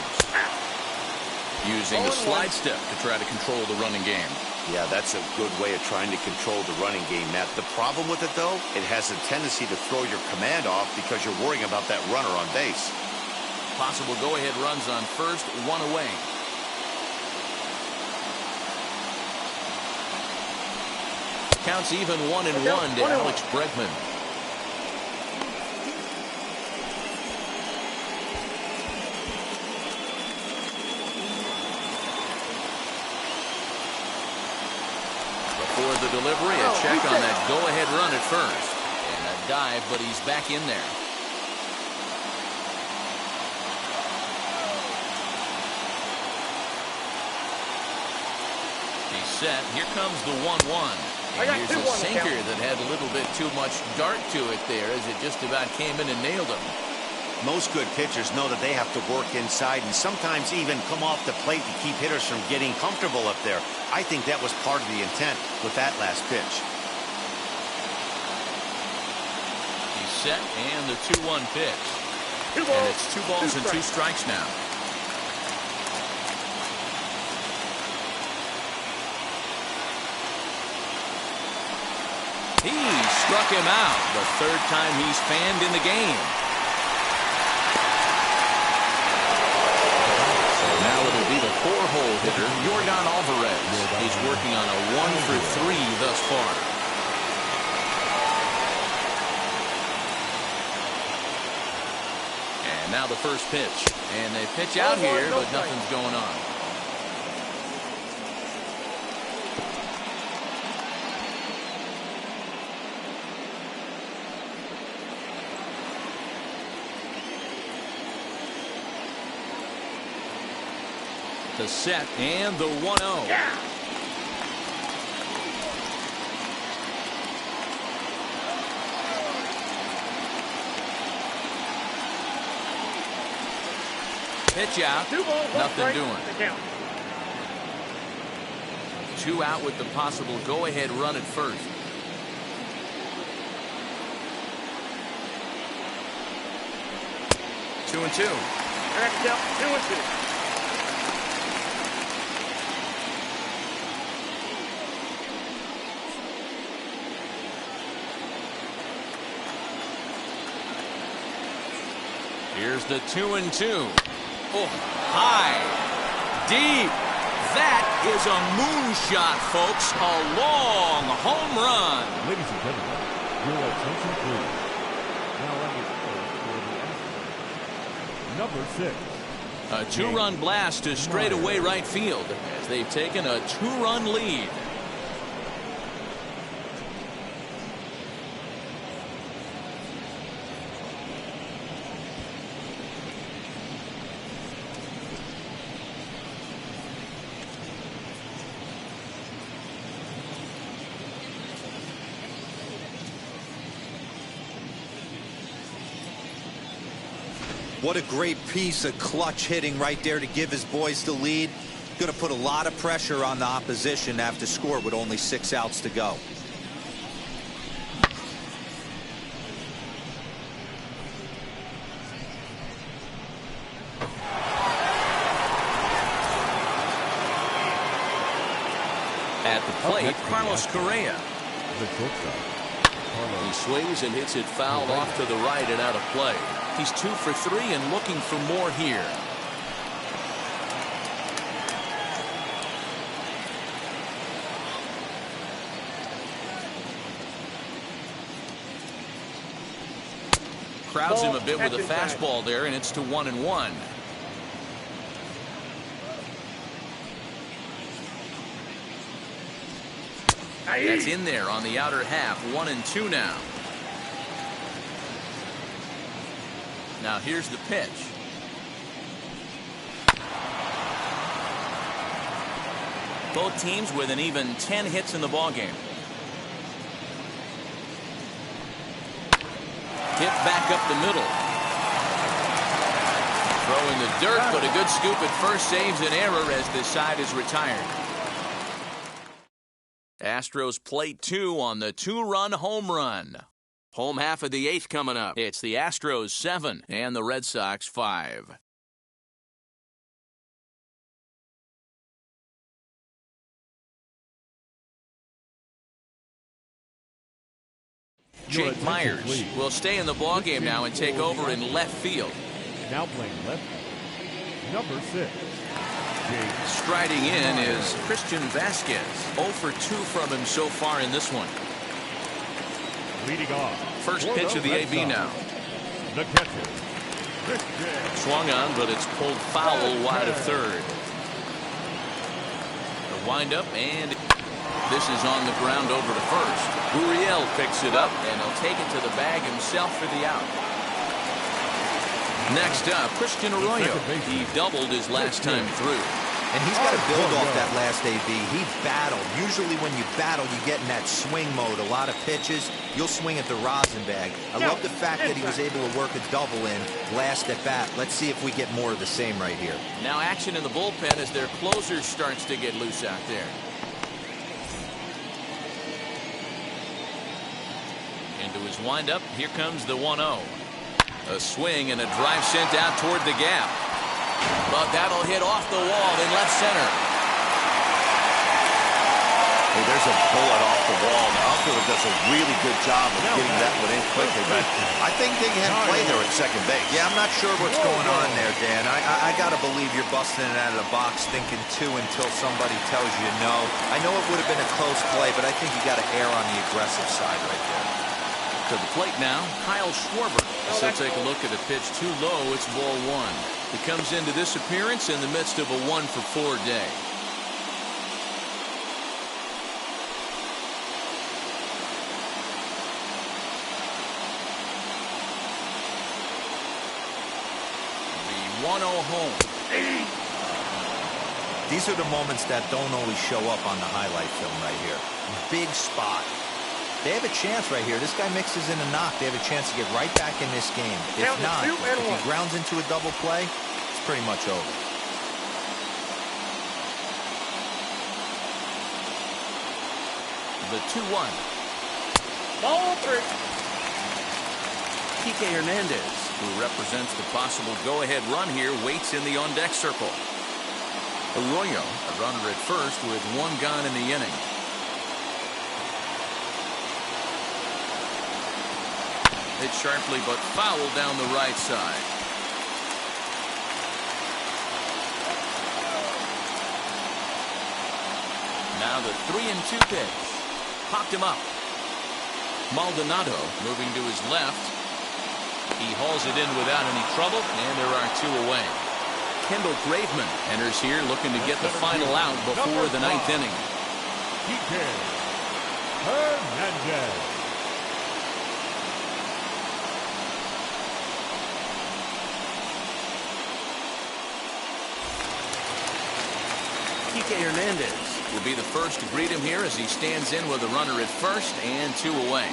[SPEAKER 1] Using the slide step to try to control the running game.
[SPEAKER 3] Yeah, that's a good way of trying to control the running game, Matt. The problem with it, though, it has a tendency to throw your command off because you're worrying about that runner on base.
[SPEAKER 1] Possible go-ahead runs on first, one away. Counts even 1-1 to Alex Bregman. For the delivery, a check on that go-ahead run at first. And a dive, but he's back in there. He's set. Here comes the 1-1. And here's a sinker that had a little bit too much dart to it there as it just about came in and nailed him.
[SPEAKER 3] Most good pitchers know that they have to work inside and sometimes even come off the plate to keep hitters from getting comfortable up there. I think that was part of the intent with that last pitch.
[SPEAKER 1] He's set, and the 2-1 pitch. And it's 2 balls and 2 strikes now. He struck him out. The third time he's fanned in the game. So now it'll be the 4-hole hitter, Yordan Alvarez. He's working on a 1-for-3 thus far. And now the first pitch. And they pitch out here, but nothing's going on. The set and the 1-0.
[SPEAKER 6] Yeah.
[SPEAKER 1] Pitch out.
[SPEAKER 6] 2 balls, 1
[SPEAKER 1] Nothing
[SPEAKER 6] strike.
[SPEAKER 1] doing.
[SPEAKER 6] The count.
[SPEAKER 1] 2 out with the possible go-ahead run at first. Two and two.
[SPEAKER 6] Correct count. 2-2.
[SPEAKER 1] Here's the 2-2. Oh, high, deep. That is a moonshot, folks. A long home run.
[SPEAKER 4] Ladies and gentlemen, your attention please. Now let me call for the Astros. Number 6.
[SPEAKER 1] A 2-run blast to straightaway right field as they've taken a 2-run lead.
[SPEAKER 5] What a great piece of clutch hitting right there to give his boys the lead. Going to put a lot of pressure on the opposition to have to score with only 6 outs to go.
[SPEAKER 1] At the plate, Carlos Correa.
[SPEAKER 4] The shortstop.
[SPEAKER 1] He swings and hits it foul off to the right and out of play. He's 2 for 3 and looking for more here. Crowds him a bit with a fastball there, and it's to 1-1. That's in there on the outer half. 1-2 now. Now here's the pitch. Both teams with an even 10 hits in the ballgame. Hit back up the middle. Throwing the dirt, but a good scoop at first saves an error as this side is retired. Astros plate 2 on the 2-run home run. Home half of the 8th coming up. It's the Astros 7 and the Red Sox 5. Jake Myers will stay in the ballgame now and take over in left field.
[SPEAKER 4] Now playing left field. Number 6.
[SPEAKER 1] Striding in is Christian Vasquez. 0 for 2 from him so far in this one.
[SPEAKER 4] Leading off.
[SPEAKER 1] First pitch of the AB now.
[SPEAKER 4] The catcher. Christian.
[SPEAKER 1] Swung on, but it's pulled foul wide of third. The windup, and this is on the ground over to first. Gurriel picks it up, and he'll take it to the bag himself for the out. Next up, Christian Arroyo. He doubled his last time through.
[SPEAKER 5] And he's got to build off that last AB. He battled. Usually when you battle, you get in that swing mode. A lot of pitches, you'll swing at the rosin bag. I love the fact that he was able to work a double in last at bat. Let's see if we get more of the same right here.
[SPEAKER 1] Now action in the bullpen as their closer starts to get loose out there. Into his windup, here comes the 1-0. A swing and a drive sent out toward the gap. But that'll hit off the wall in left center.
[SPEAKER 2] Oh, there's a bullet off the wall. The outfielder does a really good job of getting that one in quickly, but I think they had play there at second base.
[SPEAKER 5] Yeah, I'm not sure what's going on there, Dan. I got to believe you're busting it out of the box thinking two until somebody tells you no. I know it would have been a close play, but I think you got to err on the aggressive side right there.
[SPEAKER 1] To the plate now, Kyle Schwarber. So take a look at a pitch too low. It's ball one. He comes into this appearance in the midst of a 1-for-4 day. The 1-0 home.
[SPEAKER 5] These are the moments that don't always show up on the highlight film right here. Big spot. They have a chance right here. This guy mixes in a knock. They have a chance to get right back in this game. If not, if he grounds into a double play, it's pretty much over.
[SPEAKER 1] The 2-1.
[SPEAKER 6] Ball three.
[SPEAKER 1] Kike Hernandez, who represents the possible go-ahead run here, waits in the on-deck circle. Arroyo, a runner at first with one gone in the inning. Hit sharply but foul down the right side. Now the 3-2 pitch. Popped him up. Maldonado moving to his left. He hauls it in without any trouble, and there are two away. Kendall Graveman enters here looking to get the final out before the ninth inning.
[SPEAKER 4] Kike Hernandez.
[SPEAKER 1] Kike Hernandez will be the first to greet him here as he stands in with a runner at first and two away.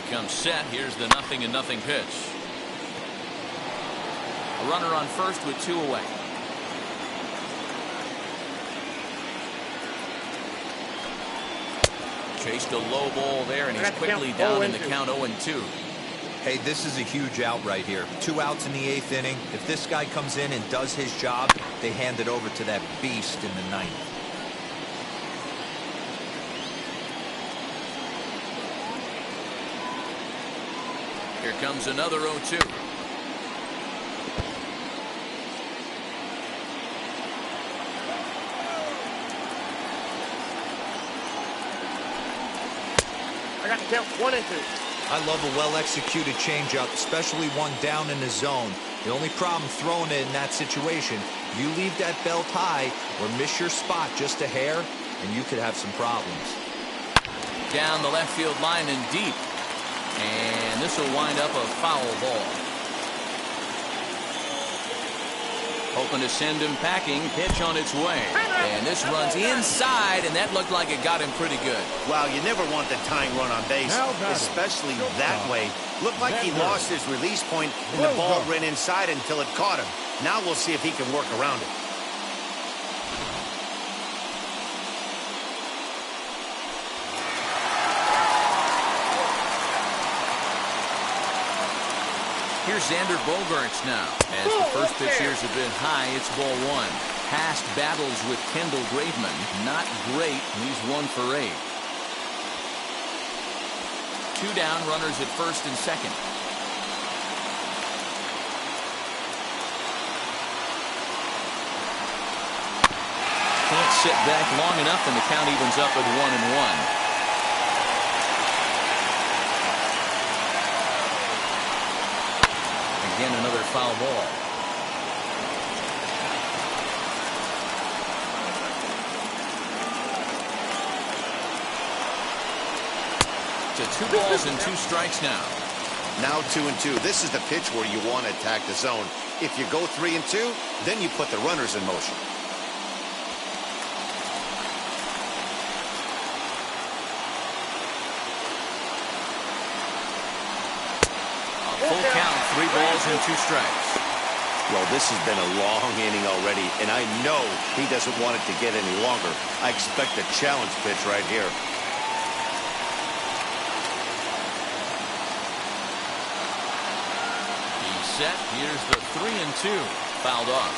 [SPEAKER 1] Becomes set. Here's the 0-0 pitch. A runner on first with two away. Chased a low ball there, and he's quickly down in the count 0-2.
[SPEAKER 5] Hey, this is a huge out right here. 2 outs in the 8th inning. If this guy comes in and does his job, they hand it over to that beast in the 9th.
[SPEAKER 1] Here comes another 0-2.
[SPEAKER 6] I got to count 1-2.
[SPEAKER 5] I love a well-executed changeup, especially one down in the zone. The only problem throwing it in that situation, you leave that belt high or miss your spot just a hair, and you could have some problems.
[SPEAKER 1] Down the left field line and deep. And this will wind up a foul ball. Hoping to send him packing. Pitch on its way. And this runs inside, and that looked like it got him pretty good.
[SPEAKER 3] Wow, you never want the tying run on base, especially that way. Looked like he lost his release point, and the ball ran inside until it caught him. Now we'll see if he can work around it.
[SPEAKER 1] Here's Xander Bogaerts now. As the first pitch here has been high, it's ball one. Past battles with Kendall Graveman, not great. He's 1 for 8. 2 down, runners at first and second. Can't sit back long enough, and the count evens up at 1-1. Again, another foul ball. To 2 balls and 2 strikes now.
[SPEAKER 2] Now 2-2. This is the pitch where you want to attack the zone. If you go 3-2, then you put the runners in motion.
[SPEAKER 1] Full count, 3 balls and 2 strikes.
[SPEAKER 2] Well, this has been a long inning already, and I know he doesn't want it to get any longer. I expect a challenge pitch right here.
[SPEAKER 1] He set. Here's the 3-2. Fouled off.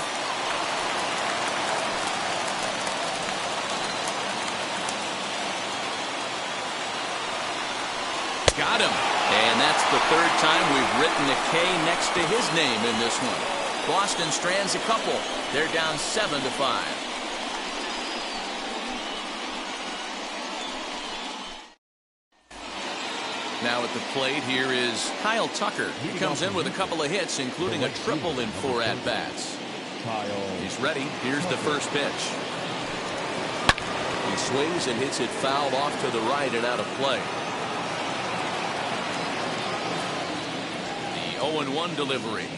[SPEAKER 1] Got him. And that's the third time we've written a K next to his name in this one. Boston strands a couple. They're down 7-5. Now at the plate, here is Kyle Tucker. He comes in with a couple of hits, including a triple in 4 at-bats. He's ready. Here's the first pitch. He swings and hits it foul off to the right and out of play. The 0-1 delivery.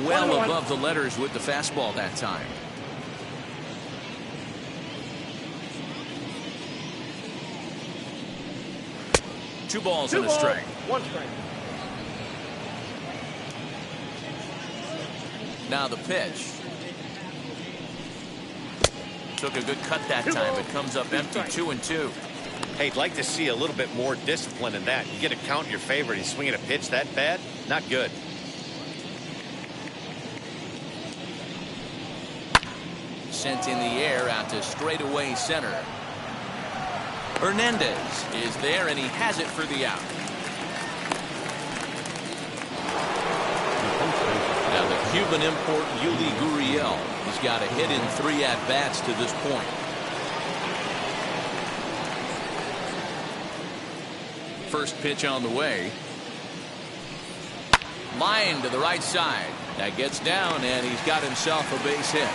[SPEAKER 1] Well above the letters with the fastball that time. Two balls and a strike.
[SPEAKER 6] 1 strike. Now
[SPEAKER 1] the pitch. Took a good cut that time. It comes up empty. 2-2.
[SPEAKER 2] Hey, I'd like to see a little bit more discipline in that. You get a count in your favor and he's swinging a pitch that bad? Not good.
[SPEAKER 1] Sent in the air out to straightaway center. Hernandez is there, and he has it for the out. Now the Cuban import Yuli Gurriel has got a hit in 3 at-bats to this point. First pitch on the way. Line to the right side. That gets down, and he's got himself a base hit.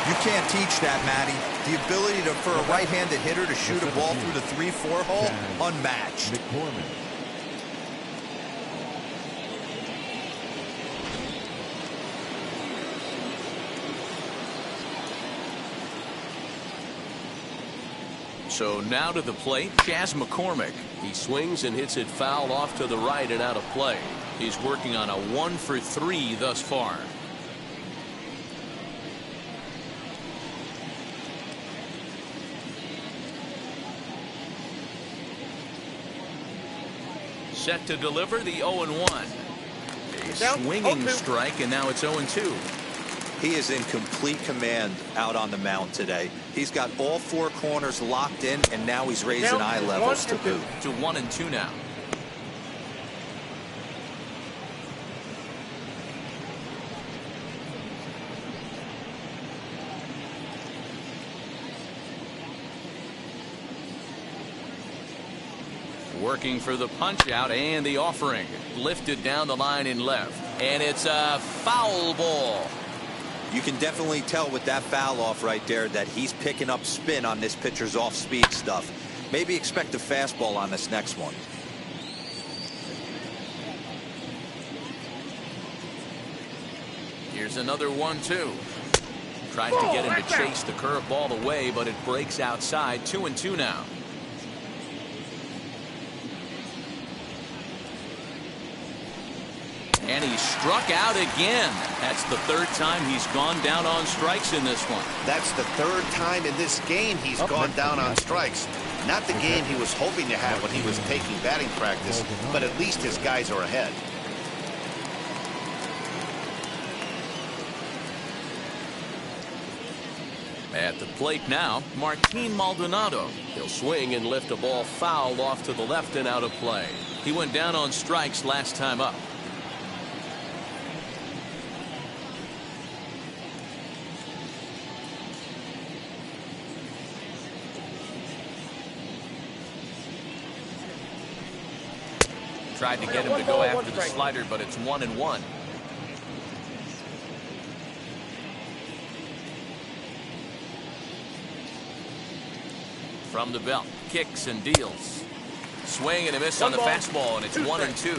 [SPEAKER 5] You can't teach that, Matty. The ability for a right-handed hitter to shoot a ball through the 3-4 hole, unmatched.
[SPEAKER 1] So now to the plate, Chas McCormick. He swings and hits it foul off to the right and out of play. He's working on a 1-for-3 thus far. Set to deliver the 0-1. A swinging strike, and now it's 0-2.
[SPEAKER 5] He is in complete command out on the mound today. He's got all 4 corners locked in, and now he's raising eye levels to boot.
[SPEAKER 1] To 1-2 now. Working for the punch out and the offering. Lifted down the line in left. And it's a foul ball.
[SPEAKER 5] You can definitely tell with that foul off right there that he's picking up spin on this pitcher's off-speed stuff. Maybe expect a fastball on this next one.
[SPEAKER 1] Here's another 1-2. Tries to get him to chase the curveball away, but it breaks outside. 2-2 now. And he struck out again. That's the 3rd time he's gone down on strikes in this one.
[SPEAKER 3] That's the 3rd time in this game he's gone down on strikes. Not the game he was hoping to have when he was taking batting practice, but at least his guys are ahead.
[SPEAKER 1] At the plate now, Martin Maldonado. He'll swing and lift a ball foul off to the left and out of play. He went down on strikes last time up. Tried to get him to go after the slider, but it's 1-1. From the belt, kicks and deals. Swing and a miss on the fastball, and it's 1-2.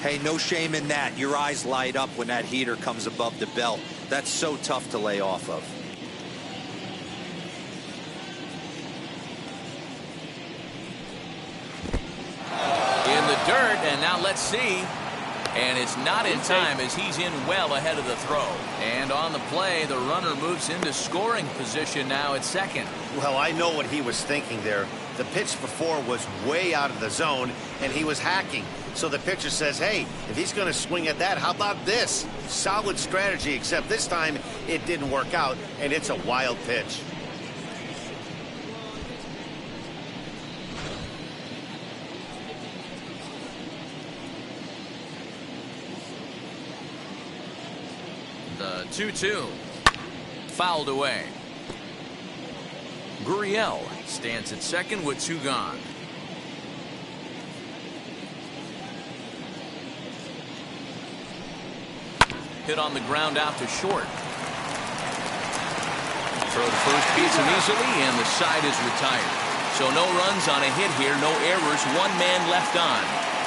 [SPEAKER 5] Hey, no shame in that. Your eyes light up when that heater comes above the belt. That's so tough to lay off of.
[SPEAKER 1] Dirt, and now let's see. And it's not in time as he's in well ahead of the throw. And on the play, the runner moves into scoring position now at second.
[SPEAKER 3] Well, I know what he was thinking there. The pitch before was way out of the zone, and he was hacking. So the pitcher says, hey, if he's going to swing at that, how about this? Solid strategy, except this time it didn't work out, and it's a wild pitch.
[SPEAKER 1] The 2-2. Fouled away. Gurriel stands at second with 2 gone. Hit on the ground out to short. Throw to first beats him easily, and the side is retired. So no runs on a hit here, no errors, 1 man left on.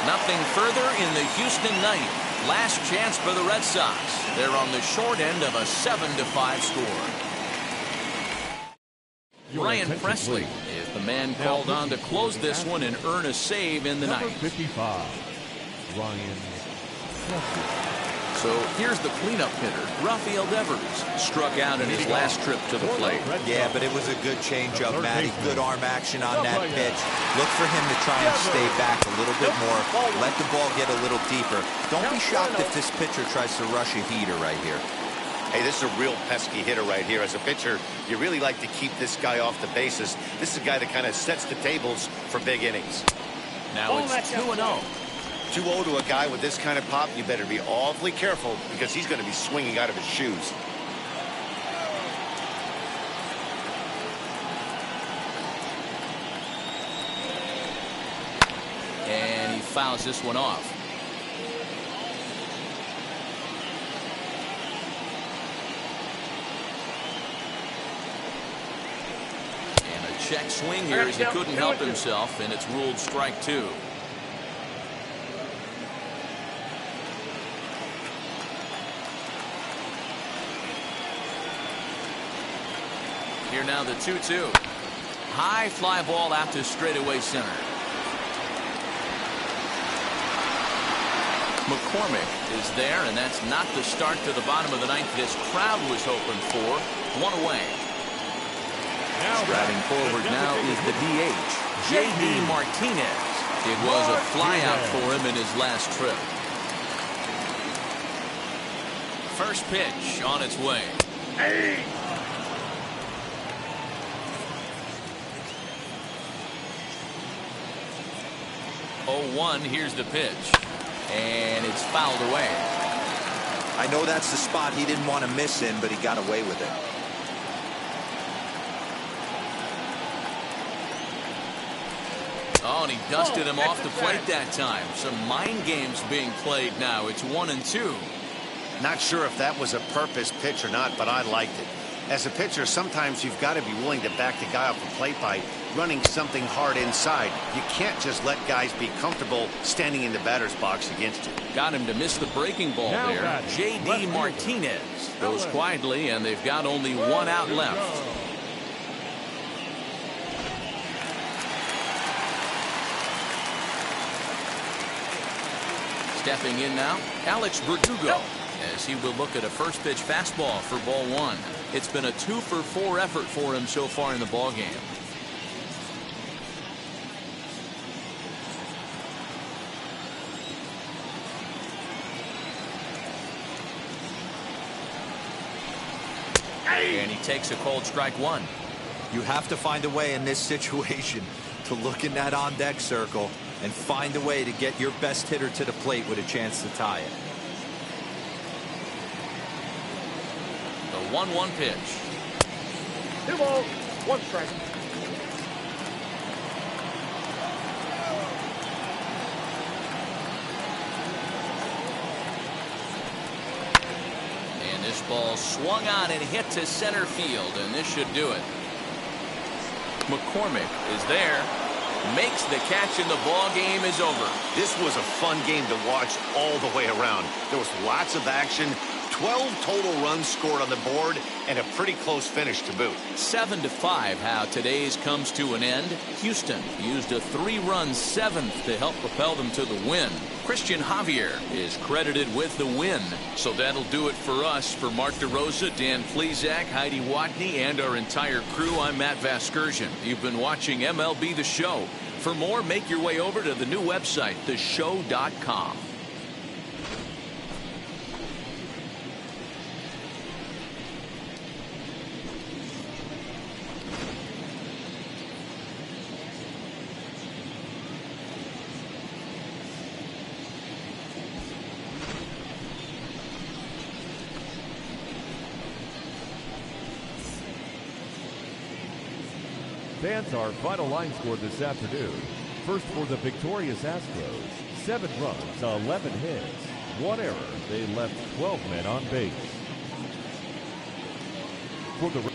[SPEAKER 1] Nothing further in the Houston ninth. Last chance for the Red Sox. They're on the short end of a 7-5 score. Ryan Presley is the man called on to close this one and earn a save in the ninth.
[SPEAKER 4] 55, Ryan Presley.
[SPEAKER 1] So here's the cleanup hitter, Rafael Devers, struck out in his last trip to the plate.
[SPEAKER 5] Yeah, but it was a good changeup, Matty. Good arm action on that pitch. Look for him to try and stay back a little bit more. Let the ball get a little deeper. Don't be shocked if this pitcher tries to rush a heater right here.
[SPEAKER 2] Hey, this is a real pesky hitter right here. As a pitcher, you really like to keep this guy off the bases. This is a guy that kind of sets the tables for big innings.
[SPEAKER 1] Now it's 2-0.
[SPEAKER 2] 2-0 to a guy with this kind of pop, you better be awfully careful because he's going to be swinging out of his shoes.
[SPEAKER 1] And he fouls this one off. And a check swing here as he couldn't help himself, and it's ruled strike 2. Here now the 2-2. High fly ball out to straightaway center. McCormick is there, and that's not the start to the bottom of the ninth this crowd was hoping for. 1 away. Striding forward now is the DH, J.D. Martinez. It was a flyout for him in his last trip. First pitch on its way.
[SPEAKER 6] Hey!
[SPEAKER 1] 0-1, here's the pitch. And it's fouled away.
[SPEAKER 5] I know that's the spot he didn't want to miss in, but he got away with it.
[SPEAKER 1] Oh, and he dusted him off the plate that time. Some mind games being played now. It's 1-2.
[SPEAKER 3] Not sure if that was a purpose pitch or not, but I liked it. As a pitcher, sometimes you've got to be willing to back the guy off the plate by running something hard inside. You can't just let guys be comfortable standing in the batter's box against you.
[SPEAKER 1] Got him to miss the breaking ball there. J.D. Martinez goes quietly, and they've got only 1 out left. Stepping in now, Alex Verdugo, as he will look at a first pitch fastball for ball 1. It's been a 2-for-4 effort for him so far in the ball game. And he takes a cold strike 1.
[SPEAKER 5] You have to find a way in this situation to look in that on-deck circle and find a way to get your best hitter to the plate with a chance to tie it.
[SPEAKER 1] The 1-1 pitch.
[SPEAKER 6] 2 balls, 1 strike.
[SPEAKER 1] And this ball swung on and hit to center field, and this should do it. McCormick is there, makes the catch, and the ball game is over.
[SPEAKER 2] This was a fun game to watch all the way around. There was lots of action, 12 total runs scored on the board and a pretty close finish to boot.
[SPEAKER 1] 7-5 how today's comes to an end. Houston used a 3-run seventh to help propel them to the win. Christian Javier is credited with the win. So that'll do it for us. For Mark DeRosa, Dan Plesac, Heidi Watney, and our entire crew, I'm Matt Vasgersian. You've been watching MLB The Show. For more, make your way over to the new website, theshow.com.
[SPEAKER 4] Fans, our final line score this afternoon. First for the victorious Astros, 7 runs, 11 hits, 1 error. They left 12 men on base. For the